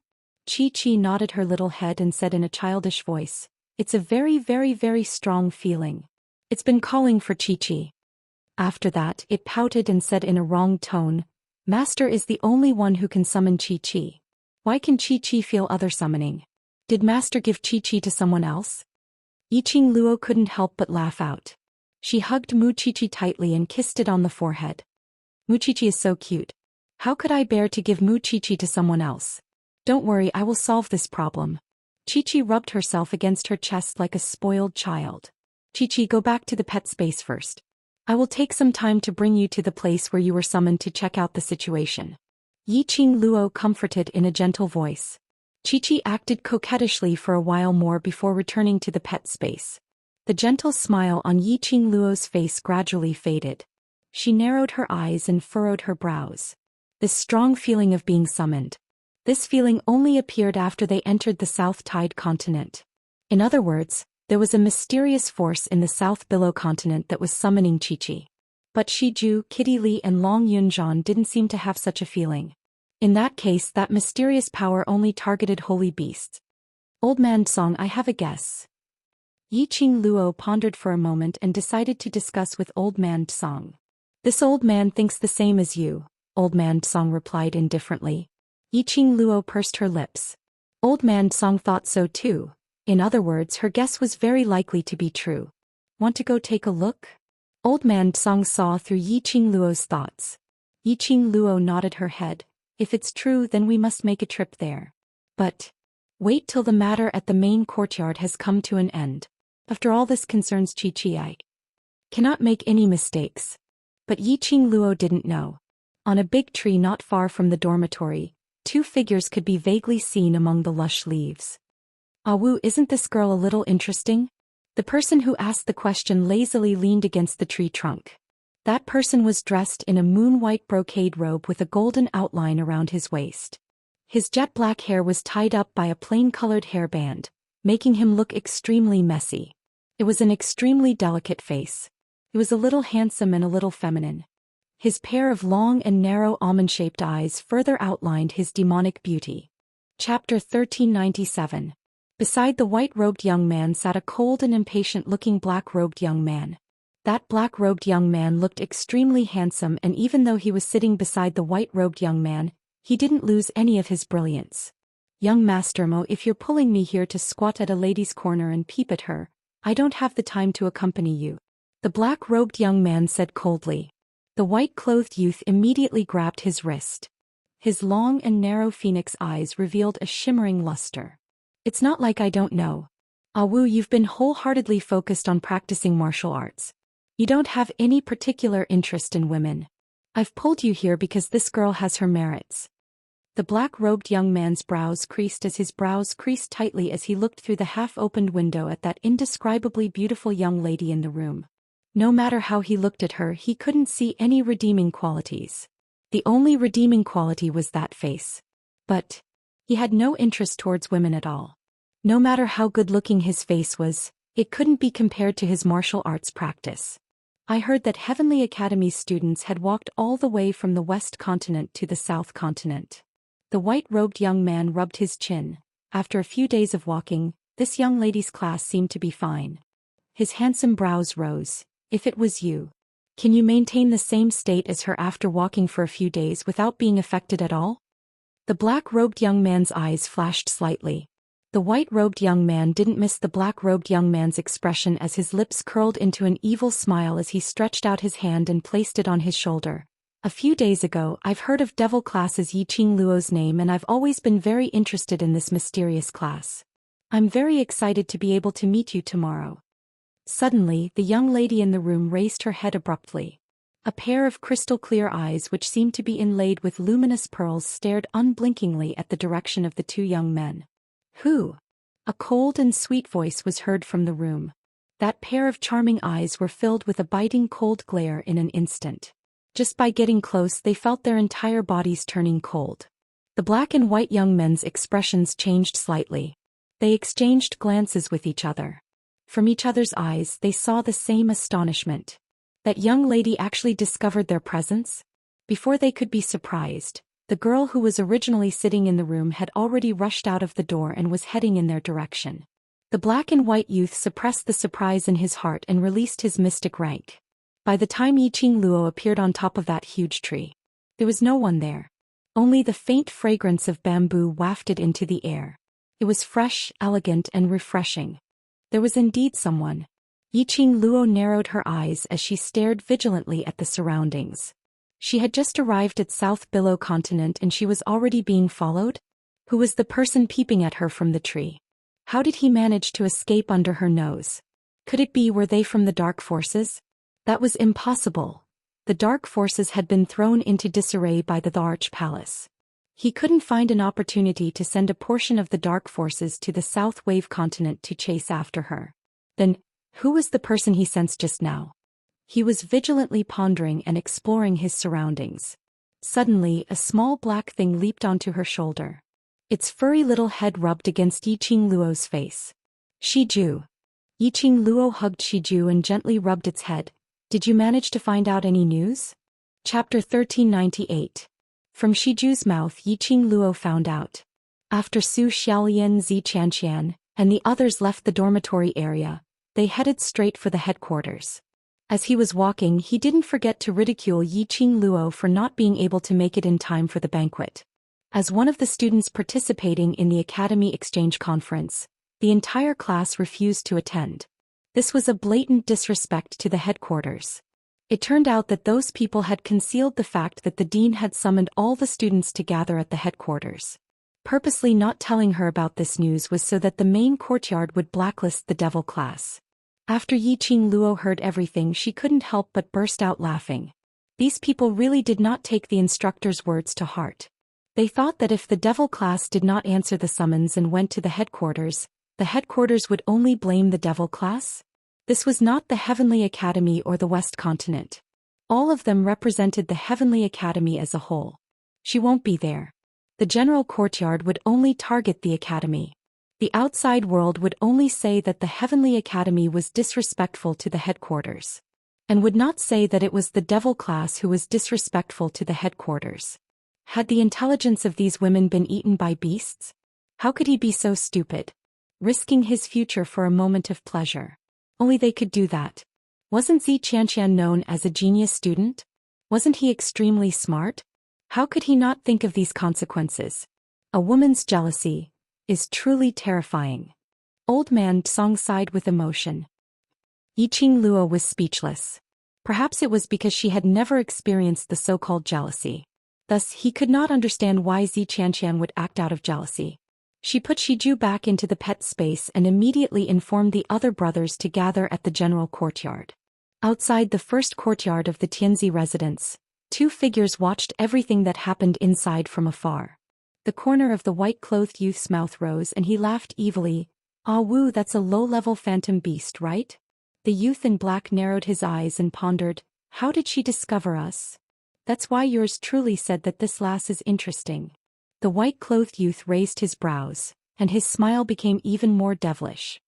Qiqi nodded her little head and said in a childish voice, It's a very, very, very strong feeling. It's been calling for Qiqi. After that, it pouted and said in a wrong tone, Master is the only one who can summon Qiqi. Why can Qiqi feel other summoning? Did Master give Qiqi to someone else? Yiqing Luo couldn't help but laugh out. She hugged Mu Qiqi tightly and kissed it on the forehead. Mu Qiqi is so cute. How could I bear to give Mu Qiqi to someone else? Don't worry, I will solve this problem. Qiqi rubbed herself against her chest like a spoiled child. Qiqi, go back to the pet space first. I will take some time to bring you to the place where you were summoned to check out the situation. Yiqing Luo comforted in a gentle voice. Qiqi acted coquettishly for a while more before returning to the pet space. The gentle smile on Yiqing Luo's face gradually faded. She narrowed her eyes and furrowed her brows. This strong feeling of being summoned. This feeling only appeared after they entered the South Tide continent. In other words, there was a mysterious force in the South Billow continent that was summoning Qiqi. But Shiju, Kitty Li and Long Yunzhan didn't seem to have such a feeling. In that case, that mysterious power only targeted holy beasts. Old Man Song, I have a guess. Yiqing Luo pondered for a moment and decided to discuss with Old Man Song. This old man thinks the same as you, Old Man Song replied indifferently. Yiqing Luo pursed her lips. Old Man Song thought so too. In other words, her guess was very likely to be true. Want to go take a look? Old man Song saw through Yiqing Luo's thoughts. Yiqing Luo nodded her head. If it's true, then we must make a trip there. But wait till the matter at the main courtyard has come to an end. After all, this concerns Chi. I cannot make any mistakes. But Yiqing Luo didn't know. On a big tree not far from the dormitory, two figures could be vaguely seen among the lush leaves. Ah Wu, isn't this girl a little interesting? The person who asked the question lazily leaned against the tree trunk. That person was dressed in a moon-white brocade robe with a golden outline around his waist. His jet-black hair was tied up by a plain-colored hairband, making him look extremely messy. It was an extremely delicate face. It was a little handsome and a little feminine. His pair of long and narrow almond-shaped eyes further outlined his demonic beauty. Chapter 1397. Beside the white-robed young man sat a cold and impatient-looking black-robed young man. That black-robed young man looked extremely handsome, and even though he was sitting beside the white-robed young man, he didn't lose any of his brilliance. Young Master Mo, if you're pulling me here to squat at a lady's corner and peep at her, I don't have the time to accompany you. The black-robed young man said coldly. The white-clothed youth immediately grabbed his wrist. His long and narrow phoenix eyes revealed a shimmering luster. It's not like I don't know. Ah Wu, you've been wholeheartedly focused on practicing martial arts. You don't have any particular interest in women. I've pulled you here because this girl has her merits. The black-robed young man's brows creased as his brows creased tightly as he looked through the half-opened window at that indescribably beautiful young lady in the room. No matter how he looked at her, he couldn't see any redeeming qualities. The only redeeming quality was that face. But he had no interest towards women at all. No matter how good-looking his face was, it couldn't be compared to his martial arts practice. I heard that Heavenly Academy's students had walked all the way from the West Continent to the South Continent. The white-robed young man rubbed his chin. After a few days of walking, this young lady's class seemed to be fine. His handsome brows rose. If it was you, can you maintain the same state as her after walking for a few days without being affected at all? The black-robed young man's eyes flashed slightly. The white-robed young man didn't miss the black-robed young man's expression as his lips curled into an evil smile as he stretched out his hand and placed it on his shoulder. A few days ago, I've heard of devil classes Yiqing Luo's name, and I've always been very interested in this mysterious class. I'm very excited to be able to meet you tomorrow. Suddenly, the young lady in the room raised her head abruptly. A pair of crystal-clear eyes which seemed to be inlaid with luminous pearls stared unblinkingly at the direction of the two young men. Who? A cold and sweet voice was heard from the room. That pair of charming eyes were filled with a biting cold glare in an instant. Just by getting close, they felt their entire bodies turning cold. The black and white young men's expressions changed slightly. They exchanged glances with each other. From each other's eyes, they saw the same astonishment. That young lady actually discovered their presence? Before they could be surprised, the girl who was originally sitting in the room had already rushed out of the door and was heading in their direction. The black and white youth suppressed the surprise in his heart and released his mystic rank. By the time Yiqing Luo appeared on top of that huge tree, there was no one there. Only the faint fragrance of bamboo wafted into the air. It was fresh, elegant, and refreshing. There was indeed someone. Yiqing Luo narrowed her eyes as she stared vigilantly at the surroundings. She had just arrived at South Billow Continent and she was already being followed? Who was the person peeping at her from the tree? How did he manage to escape under her nose? Could it be were they from the dark forces? That was impossible. The dark forces had been thrown into disarray by the Arch Palace. He couldn't find an opportunity to send a portion of the dark forces to the South Wave Continent to chase after her. Then, who was the person he sensed just now? He was vigilantly pondering and exploring his surroundings. Suddenly, a small black thing leaped onto her shoulder. Its furry little head rubbed against Yiqing Luo's face. Shiju. Yiqing Luo hugged Shiju and gently rubbed its head. Did you manage to find out any news? Chapter 1398. From Shiju's mouth, Yiqing Luo found out. After Zhou Xian, Xianxia, and the others left the dormitory area, they headed straight for the headquarters. As he was walking, he didn't forget to ridicule Yiqing Luo for not being able to make it in time for the banquet. As one of the students participating in the Academy Exchange Conference, the entire class refused to attend. This was a blatant disrespect to the headquarters. It turned out that those people had concealed the fact that the dean had summoned all the students to gather at the headquarters. Purposely not telling her about this news was so that the main courtyard would blacklist the devil class. After Yiqing Luo heard everything, she couldn't help but burst out laughing. These people really did not take the instructor's words to heart. They thought that if the devil class did not answer the summons and went to the headquarters would only blame the devil class? This was not the Heavenly Academy or the West Continent. All of them represented the Heavenly Academy as a whole. She won't be there. The general courtyard would only target the academy. The outside world would only say that the Heavenly Academy was disrespectful to the headquarters. And would not say that it was the devil class who was disrespectful to the headquarters. Had the intelligence of these women been eaten by beasts? How could he be so stupid? Risking his future for a moment of pleasure. Only they could do that. Wasn't Xianxia known as a genius student? Wasn't he extremely smart? How could he not think of these consequences? A woman's jealousy is truly terrifying. Old man Song sighed with emotion. Yiqing Luo was speechless. Perhaps it was because she had never experienced the so-called jealousy. Thus, he could not understand why Xianxia would act out of jealousy. She put Shiju back into the pet space and immediately informed the other brothers to gather at the general courtyard. Outside the first courtyard of the Tianzi residence, two figures watched everything that happened inside from afar. The corner of the white-clothed youth's mouth rose and he laughed evilly. "Ah Wu, that's a low-level phantom beast, right?" The youth in black narrowed his eyes and pondered, "How did she discover us?" "That's why yours truly said that this lass is interesting." The white-clothed youth raised his brows, and his smile became even more devilish.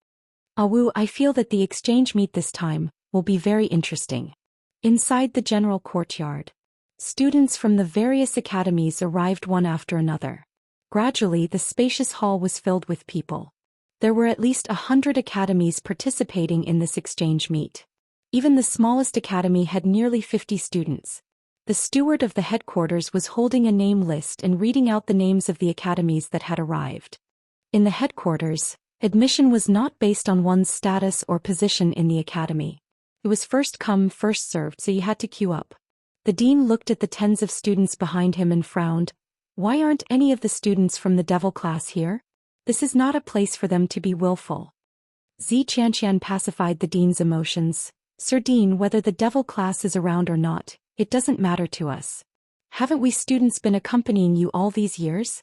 "Ah Wu, I feel that the exchange meet this time will be very interesting." Inside the general courtyard, students from the various academies arrived one after another. Gradually, the spacious hall was filled with people. There were at least 100 academies participating in this exchange meet. Even the smallest academy had nearly 50 students. The steward of the headquarters was holding a name list and reading out the names of the academies that had arrived. In the headquarters, admission was not based on one's status or position in the academy. It was first come, first served, so you had to queue up. The dean looked at the tens of students behind him and frowned. Why aren't any of the students from the devil class here? This is not a place for them to be willful. Xianxia pacified the dean's emotions. "Sir Dean, whether the devil class is around or not, it doesn't matter to us. Haven't we students been accompanying you all these years?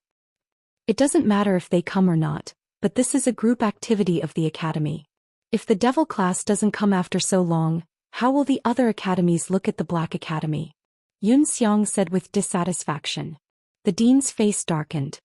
It doesn't matter if they come or not, but this is a group activity of the academy. If the devil class doesn't come after so long, how will the other academies look at the Black Academy?" Yun Xiang said with dissatisfaction. The dean's face darkened.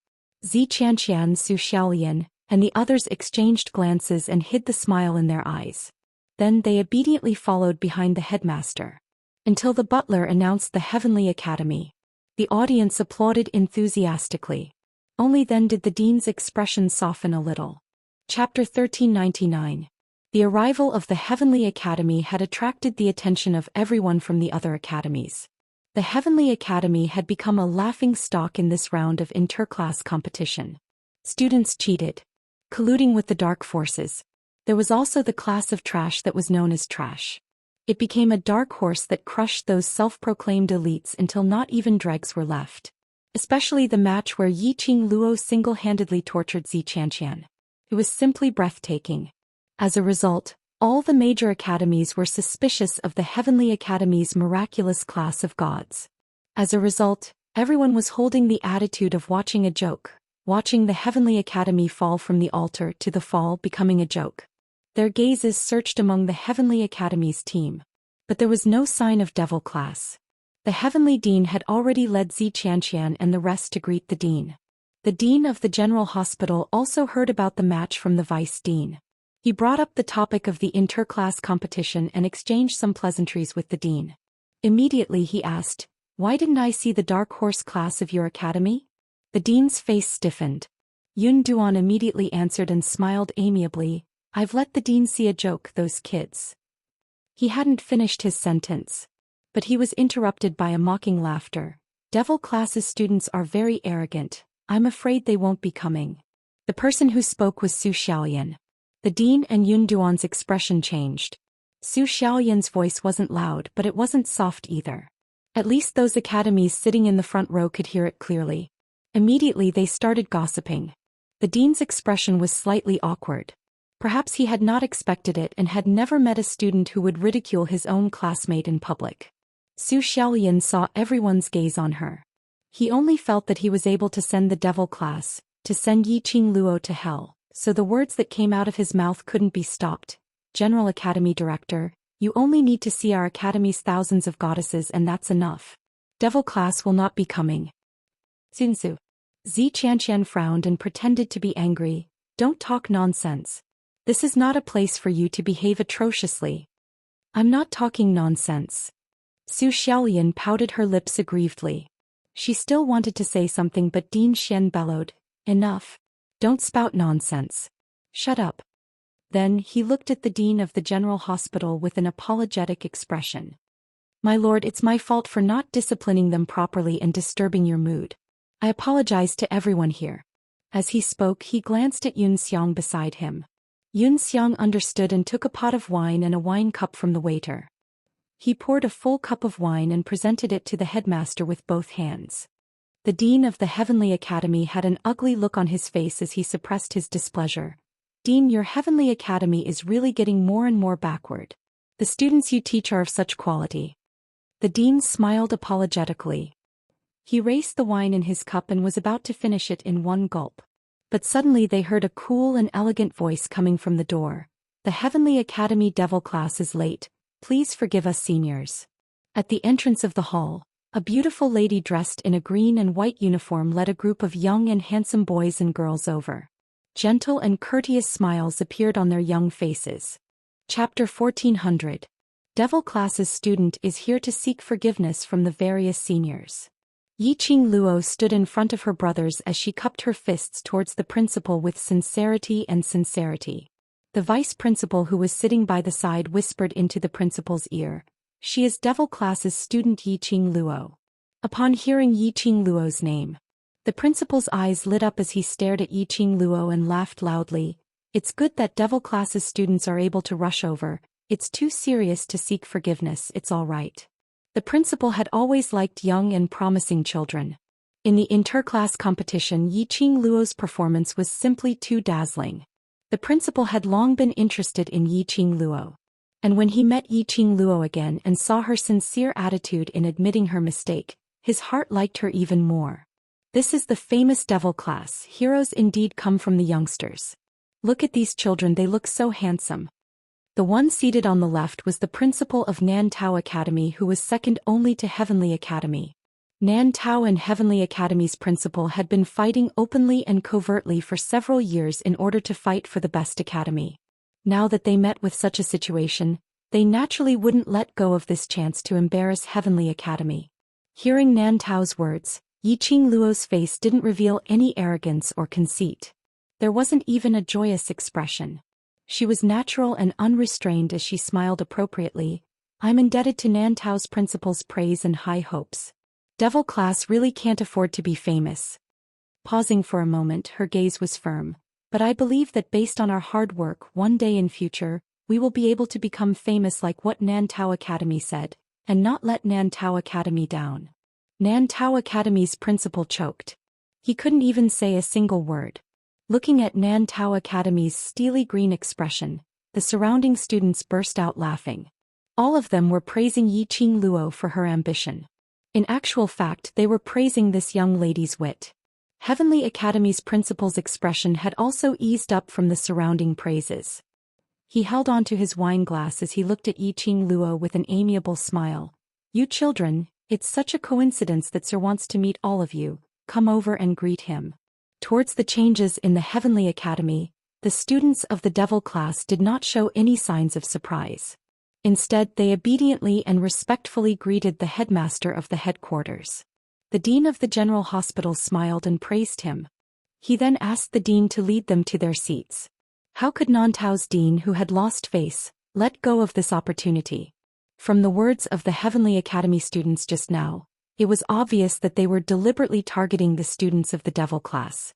Xianxia, Zhou Xian, and the others exchanged glances and hid the smile in their eyes. Then they obediently followed behind the headmaster. Until the butler announced the Heavenly Academy. The audience applauded enthusiastically. Only then did the dean's expression soften a little. Chapter 1399. The arrival of the Heavenly Academy had attracted the attention of everyone from the other academies. The Heavenly Academy had become a laughing stock in this round of interclass competition. Students cheated, colluding with the dark forces. There was also the class of trash that was known as trash. It became a dark horse that crushed those self-proclaimed elites until not even dregs were left. Especially the match where Yiqing Luo single-handedly tortured Xianxia. It was simply breathtaking. As a result, all the major academies were suspicious of the Heavenly Academy's miraculous class of gods. As a result, everyone was holding the attitude of watching a joke, watching the Heavenly Academy fall from the altar to the fall becoming a joke. Their gazes searched among the Heavenly Academy's team. But there was no sign of devil class. The Heavenly Dean had already led Xianxia and the rest to greet the Dean. The Dean of the General Hospital also heard about the match from the Vice Dean. He brought up the topic of the interclass competition and exchanged some pleasantries with the Dean. Immediately he asked, "Why didn't I see the Dark Horse class of your academy?" The Dean's face stiffened. Yun Duan immediately answered and smiled amiably, "I've let the Dean see a joke, those kids." He hadn't finished his sentence. But he was interrupted by a mocking laughter. "Devil class's students are very arrogant. I'm afraid they won't be coming." The person who spoke was Zhou Xian. The Dean and Yun Duan's expression changed. Zhou Xiaoyan's voice wasn't loud, but it wasn't soft either. At least those academies sitting in the front row could hear it clearly. Immediately they started gossiping. The dean's expression was slightly awkward. Perhaps he had not expected it and had never met a student who would ridicule his own classmate in public. Zhou Xiaoyan saw everyone's gaze on her. He only felt that he was able to send the devil class, to send Yiqing Luo to hell, so the words that came out of his mouth couldn't be stopped. General Academy Director, you only need to see our academy's thousands of goddesses and that's enough. Devil class will not be coming. Xinsu. Xianxia frowned and pretended to be angry. Don't talk nonsense. This is not a place for you to behave atrociously. I'm not talking nonsense. Zhou Xiaoyan pouted her lips aggrievedly. She still wanted to say something but Dean Xian bellowed, enough. Don't spout nonsense. Shut up. Then he looked at the dean of the general hospital with an apologetic expression. My lord, it's my fault for not disciplining them properly and disturbing your mood. I apologize to everyone here. As he spoke, he glanced at Yun Xiang beside him. Yun Xiang understood and took a pot of wine and a wine cup from the waiter. He poured a full cup of wine and presented it to the headmaster with both hands. The dean of the Heavenly Academy had an ugly look on his face as he suppressed his displeasure. Dean, your Heavenly Academy is really getting more and more backward. The students you teach are of such quality. The dean smiled apologetically. He raised the wine in his cup and was about to finish it in one gulp. But suddenly they heard a cool and elegant voice coming from the door. The Heavenly Academy Devil class is late. Please forgive us seniors. At the entrance of the hall, a beautiful lady dressed in a green and white uniform led a group of young and handsome boys and girls over. Gentle and courteous smiles appeared on their young faces. Chapter 1400. Devil class's student is here to seek forgiveness from the various seniors. Yiqing Luo stood in front of her brothers as she cupped her fists towards the principal with sincerity. The vice principal who was sitting by the side whispered into the principal's ear, she is devil class's student Yiqing Luo. Upon hearing Yiqing Luo's name, the principal's eyes lit up as he stared at Yiqing Luo and laughed loudly. It's good that devil class's students are able to rush over. It's too serious to seek forgiveness, it's all right. The principal had always liked young and promising children. In the interclass competition, Yiqing Luo's performance was simply too dazzling. The principal had long been interested in Yiqing Luo. And when he met Yiqing Luo again and saw her sincere attitude in admitting her mistake, his heart liked her even more. This is the famous devil class. Heroes indeed come from the youngsters. Look at these children, they look so handsome. The one seated on the left was the principal of Nantao Academy, who was second only to Heavenly Academy. Nantao and Heavenly Academy's principal had been fighting openly and covertly for several years in order to fight for the best academy. Now that they met with such a situation, they naturally wouldn't let go of this chance to embarrass Heavenly Academy. Hearing Nantao's words, Yiqing Luo's face didn't reveal any arrogance or conceit. There wasn't even a joyous expression. She was natural and unrestrained as she smiled appropriately. I'm indebted to Nantao's principal's praise and high hopes. Devil class really can't afford to be famous. Pausing for a moment, her gaze was firm. But I believe that based on our hard work, one day in future, we will be able to become famous like what Nantao Academy said, and not let Nantao Academy down. Nantao Academy's principal choked. He couldn't even say a single word. Looking at Nantao Academy's steely green expression, the surrounding students burst out laughing. All of them were praising Yiqing Luo for her ambition. In actual fact, they were praising this young lady's wit. Heavenly Academy's principal's expression had also eased up from the surrounding praises. He held on to his wine glass as he looked at Yiqing Luo with an amiable smile. You children, it's such a coincidence that Sir wants to meet all of you. Come over and greet him. Towards the changes in the Heavenly Academy, the students of the devil class did not show any signs of surprise. Instead, they obediently and respectfully greeted the headmaster of the headquarters. The dean of the general hospital smiled and praised him. He then asked the dean to lead them to their seats. How could Nantao's dean, who had lost face, let go of this opportunity? From the words of the Heavenly Academy students just now, it was obvious that they were deliberately targeting the students of the devil class.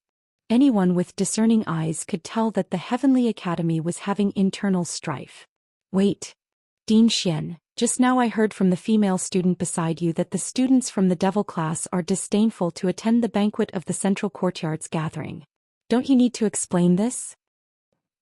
Anyone with discerning eyes could tell that the Heavenly Academy was having internal strife. Wait. Dean Xian, just now I heard from the female student beside you that the students from the devil class are disdainful to attend the banquet of the central courtyard's gathering. Don't you need to explain this?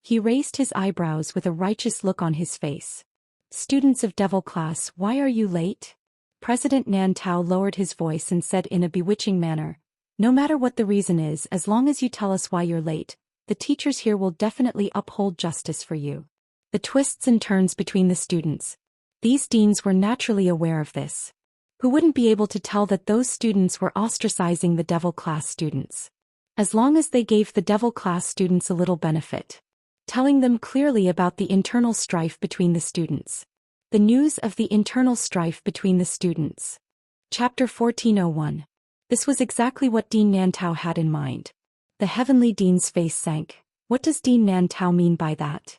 He raised his eyebrows with a righteous look on his face. Students of devil class, why are you late? President Nan Tao lowered his voice and said in a bewitching manner, no matter what the reason is, as long as you tell us why you're late, the teachers here will definitely uphold justice for you. The twists and turns between the students. These deans were naturally aware of this. Who wouldn't be able to tell that those students were ostracizing the devil class students? As long as they gave the devil class students a little benefit. Telling them clearly about the internal strife between the students. The news of the internal strife between the students. Chapter 1401. This was exactly what Dean Nan Tao had in mind. The heavenly dean's face sank. What does Dean Nan Tao mean by that?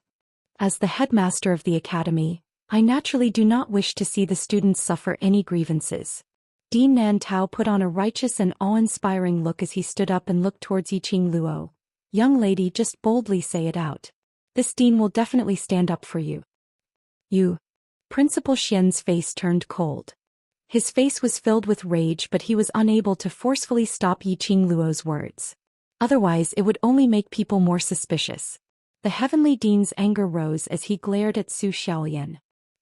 As the headmaster of the academy, I naturally do not wish to see the students suffer any grievances. Dean Nan Tao put on a righteous and awe-inspiring look as he stood up and looked towards Yiqing Luo. Young lady, just boldly say it out. This dean will definitely stand up for you. You. Principal Xian's face turned cold. His face was filled with rage, but he was unable to forcefully stop Yiqing Luo's words. Otherwise it would only make people more suspicious. The heavenly dean's anger rose as he glared at Zhou Xian.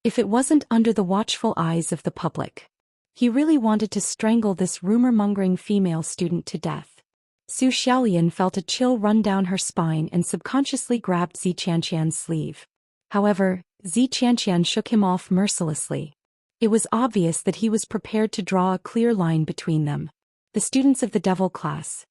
If it wasn't under the watchful eyes of the public. He really wanted to strangle this rumor-mongering female student to death. Zhou Xian felt a chill run down her spine and subconsciously grabbed Xianxia's sleeve. However, Xianxia shook him off mercilessly. It was obvious that he was prepared to draw a clear line between them. The students of the devil class.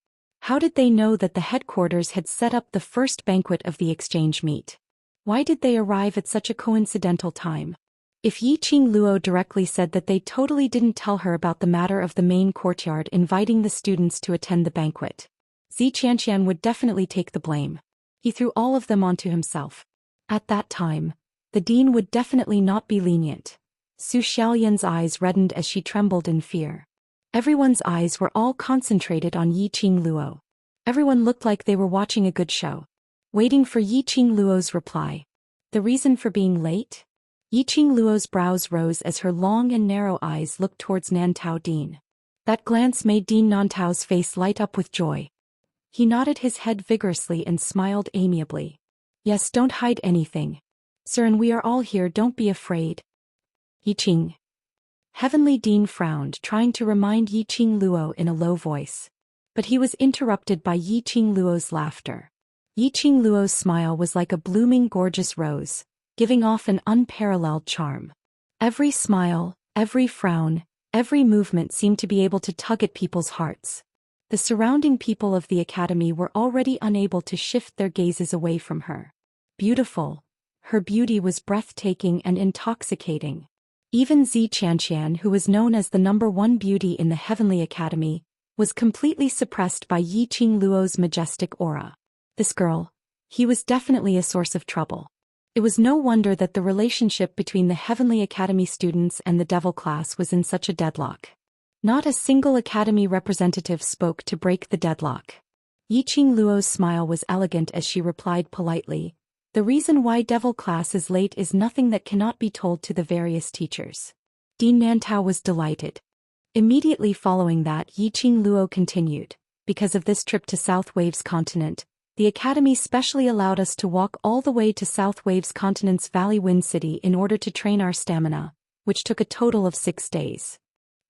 How did they know that the headquarters had set up the first banquet of the exchange meet? Why did they arrive at such a coincidental time? If Yiqing Luo directly said that they totally didn't tell her about the matter of the main courtyard inviting the students to attend the banquet, Xianxia would definitely take the blame. He threw all of them onto himself. At that time, the dean would definitely not be lenient. Zhou Xiaoyan's eyes reddened as she trembled in fear. Everyone's eyes were all concentrated on Yiqing Luo. Everyone looked like they were watching a good show. Waiting for Yiqing Luo's reply. The reason for being late? Yiqing Luo's brows rose as her long and narrow eyes looked towards Nan Tao Dean. That glance made Dean Nan Tao's face light up with joy. He nodded his head vigorously and smiled amiably. Yes, don't hide anything. Sir, and we are all here, don't be afraid. Yiqing. Heavenly Dean frowned, trying to remind Yiqing Luo in a low voice. But he was interrupted by Yiqing Luo's laughter. Yiqing Luo's smile was like a blooming gorgeous rose, giving off an unparalleled charm. Every smile, every frown, every movement seemed to be able to tug at people's hearts. The surrounding people of the academy were already unable to shift their gazes away from her. Beautiful. Her beauty was breathtaking and intoxicating. Even Xianxia, who was known as the #1 beauty in the Heavenly Academy, was completely suppressed by Yiqing Luo's majestic aura. This girl. He was definitely a source of trouble. It was no wonder that the relationship between the Heavenly Academy students and the Devil class was in such a deadlock. Not a single Academy representative spoke to break the deadlock. Yiqing Luo's smile was elegant as she replied politely, "The reason why Devil class is late is nothing that cannot be told to the various teachers." Dean Nan Tao was delighted. Immediately following that, Yiqing Luo continued, "Because of this trip to South Waves continent, the Academy specially allowed us to walk all the way to South Waves continent's Valley Wind City in order to train our stamina, which took a total of 6 days.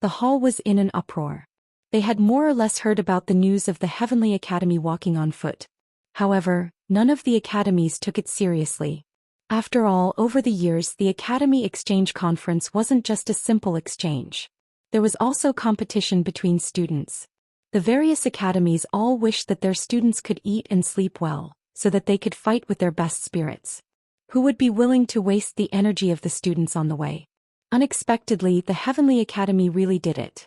The hall was in an uproar. They had more or less heard about the news of the Heavenly Academy walking on foot. However, none of the academies took it seriously. After all, over the years the Academy Exchange Conference wasn't just a simple exchange. There was also competition between students. The various academies all wished that their students could eat and sleep well, so that they could fight with their best spirits. Who would be willing to waste the energy of the students on the way? Unexpectedly, the Heavenly Academy really did it.